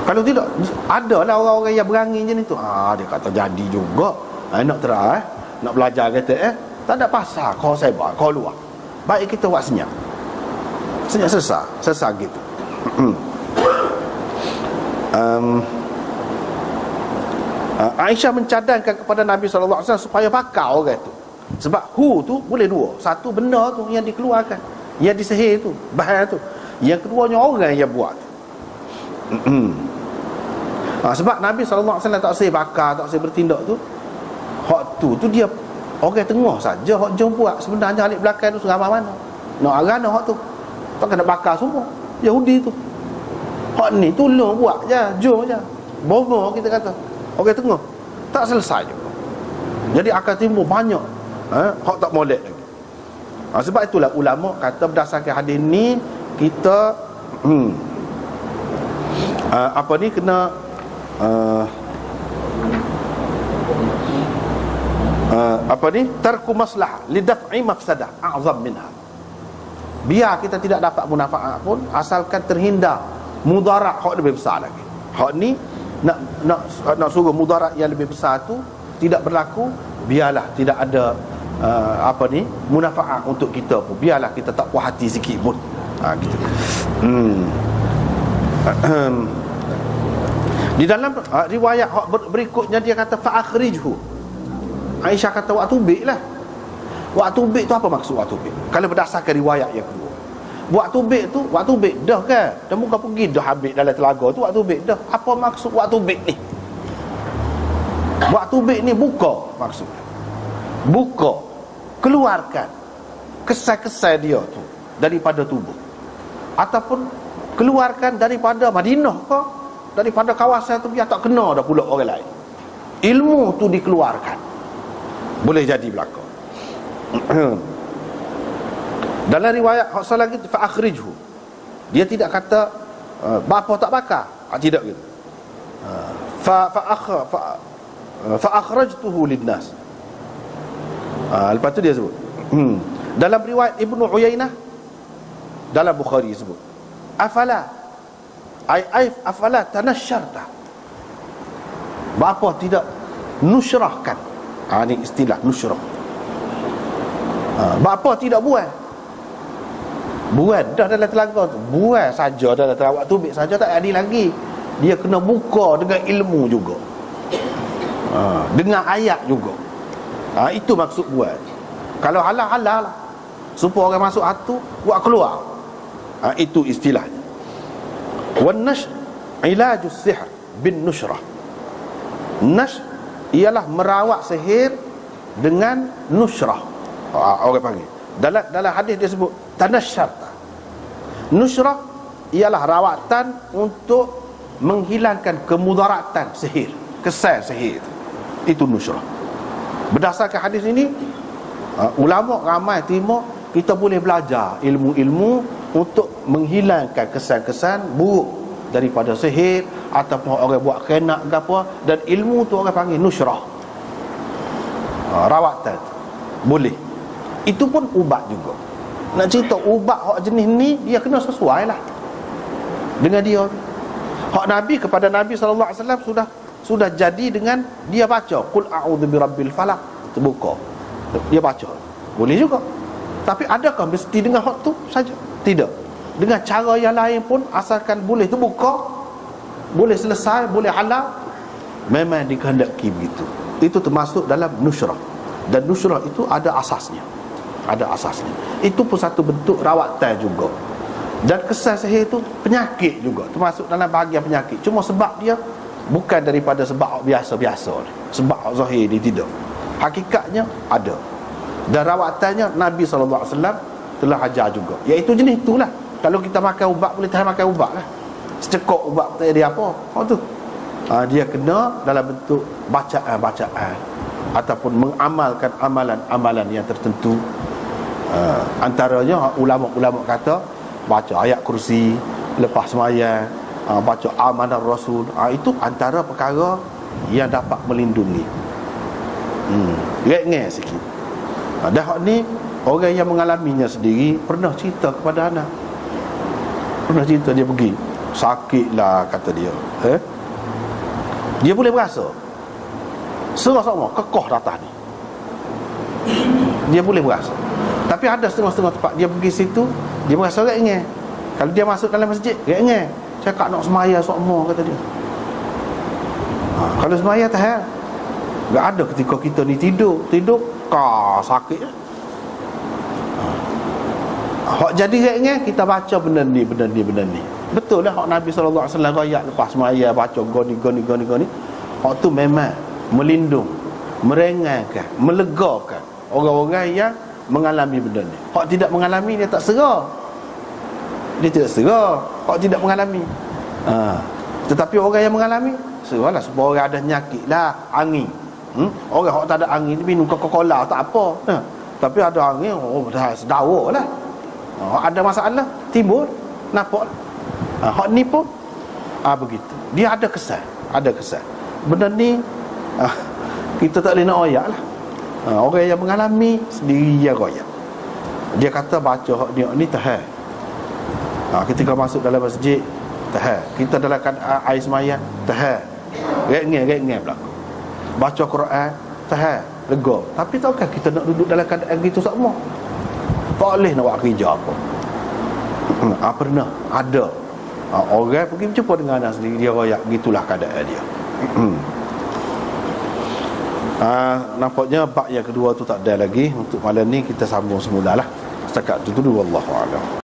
Kalau tidak, ada lah orang-orang yang berani je ni tu. Dia kata jadi juga. Nak try, nak belajar kata tak ada pasal kalau saya buat, kalau luar. Baik kita buat senyap. Senyap sesat gitu. Aisyah mencadangkan kepada Nabi SAW supaya bakar orang tu. Sebab hu tu boleh dua. Satu benda tu yang dikeluarkan, yang disihir tu, bahan tu. Yang keduanya orang yang buat. Sebab Nabi SAW tak saya bakar, tak saya bertindak tu. Hak tu dia orang tengah saja hak jom buat. Sebenarnya alik belakang tu seramai mana. Nak arana hak tu. Tak kena bakar semua. Yahudi tu. Hak ni tolong buat je, jom je. Bomo kita kata. Orang tengah. Tak selesai juga. Jadi akan timbul banyak hak tak molek lagi. Sebab itulah ulama kata berdasarkan hadis ni kita kena tarku maslahah lidaf'i mafsadah a'zam minha. Biar kita tidak dapat mudafaat pun, asalkan terhindar mudarat hak lebih besar lagi. Hak ni nak suruh mudarat yang lebih besar tu tidak berlaku, biarlah tidak ada munafaat untuk kita pun, biarlah kita tak puas hati sikit pun. Gitu. Di dalam riwayat berikutnya dia kata fa akhrijhu. Aisyah kata waktu tubik lah. Waktu tubik tu apa maksud waktu tubik? Kalau berdasarkan riwayat yang kedua, waktu tubik tu, waktu tubik dah kan, dah muka pergi dah habis dalam telaga tu, waktu tubik dah. Apa maksud waktu tubik ni? Waktu tubik ni buka maksudnya. Buka, keluarkan kesan-kesan dia tu daripada tubuh, ataupun keluarkan daripada Madinah ke, daripada kawasan tu, biar tak kena dah pula orang lain. Ilmu tu dikeluarkan, boleh jadi belaka. Dalam riwayat Hafsah lagi, fa akhrijhu, dia tidak kata bapa tak bakar, tidak gitu. Fa akhrajtuhu linnas. Lepas tu dia sebut dalam riwayat Ibnu Uyainah dalam Bukhari sebut, afala tanasharta, bapa tidak nusyrahkan. Ini istilah nusyrah. Bapa tidak buang dah dalam telaga tu, buang saja dalam telaga, waktu tubik saja tak ada lagi. Dia kena buka dengan ilmu juga, dengan ayat juga. Itu maksud buat. Kalau halal lah, supaya orang masuk hatu, buat keluar. Itu istilahnya. Wan nash ilajus sihr bin nushrah. Nash ialah merawat sihir dengan nushrah. Orang panggil dalam hadis dia sebut tanasyarta. Nushrah ialah rawatan untuk menghilangkan kemudaratan sihir, kesan sihir. Itu nushrah. Berdasarkan hadis ini, ulama ramai terima kita boleh belajar ilmu-ilmu untuk menghilangkan kesan-kesan buruk daripada sihir, ataupun orang buat khenak ke apa, dan ilmu tu orang panggil nushrah, rawatan. Boleh. Itu pun ubat juga. Nak cerita ubat hak jenis ni, dia kena sesuai lah dengan dia. Hak Nabi kepada Nabi SAW sudah jadi dengan dia baca qul a'udzu birabbil falaq, terbuka dia baca, boleh juga. Tapi adakah mesti dengan hak tu saja? Tidak. Dengan cara yang lain pun, asalkan boleh terbuka, boleh selesai, boleh halal, memang dikehendaki begitu. Itu termasuk dalam nushrah. Dan nushrah itu ada asasnya. Itu pun satu bentuk rawatan juga. Dan kesan sihir itu penyakit juga, termasuk dalam bahagian penyakit. Cuma sebab dia bukan daripada sebab biasa-biasa, sebab zahir dia tidak. Hakikatnya ada. Dan rawatannya Nabi SAW telah ajar juga, iaitu jenis itulah. Kalau kita makan ubat, boleh tahan makan ubat lah. Secekok ubat tak ada apa, tu dia kena dalam bentuk bacaan-bacaan, ataupun mengamalkan amalan-amalan yang tertentu. Antaranya ulama-ulama kata baca ayat kursi lepas sembahyang, baca amanah Rasul. Itu antara perkara yang dapat melindungi. Ngek-ngek sikit. Dah hak ni orang yang mengalaminya sendiri pernah cerita kepada anak. Pernah cerita dia pergi, sakit lah kata dia. Dia boleh berasa serah-serah kekoh datang ni. Dia boleh berasa. Tapi ada setengah-setengah tempat dia pergi situ, dia berasa ngek-ngek. Kalau dia masuk dalam masjid, ngek-ngek. Cakap nak semaya sokmo kata dia. Kalau semaya tahan. Tak ada ketika kita ni tidur sakit. Hak jadi ngek-ngek, kita baca benda ni. Betul lah hak Nabi SAW rakyat lepas semaya baca goni. Hak tu memang melindung, meringankan, melegakan orang-orang yang mengalami benda ni. Hak tidak mengalami, dia tak serah. Hak tidak mengalami. Tetapi orang yang mengalami, serahlah. Sebab orang ada penyakit lah, angin. Orang hak tak ada angin minum Coca-Cola tak apa. Tapi ada angin, dah sedawa lah. Ada masalah timbul, nampak. Hak ni pun begitu. Dia ada kesan. Benda ni kita tak boleh nak royak lah. Orang yang mengalami sendiri yang royak. Dia kata baca hak ni tahan. Ketika masuk dalam masjid, tahan. Kita dalam air semayang, tahan. Rek-ngek belakang. Baca Quran, tahan, lega. Tapi tahukah kita nak duduk dalam keadaan gitu semua? Tak boleh nak buat kerja apa. Pernah ada orang pergi berjumpa dengan anak sendiri, dia royak, gitulah keadaan dia. Nampaknya bab yang kedua tu tak ada lagi. Untuk malam ni kita sambung semula lah. Setakat tu dulu, wallahu a'lam.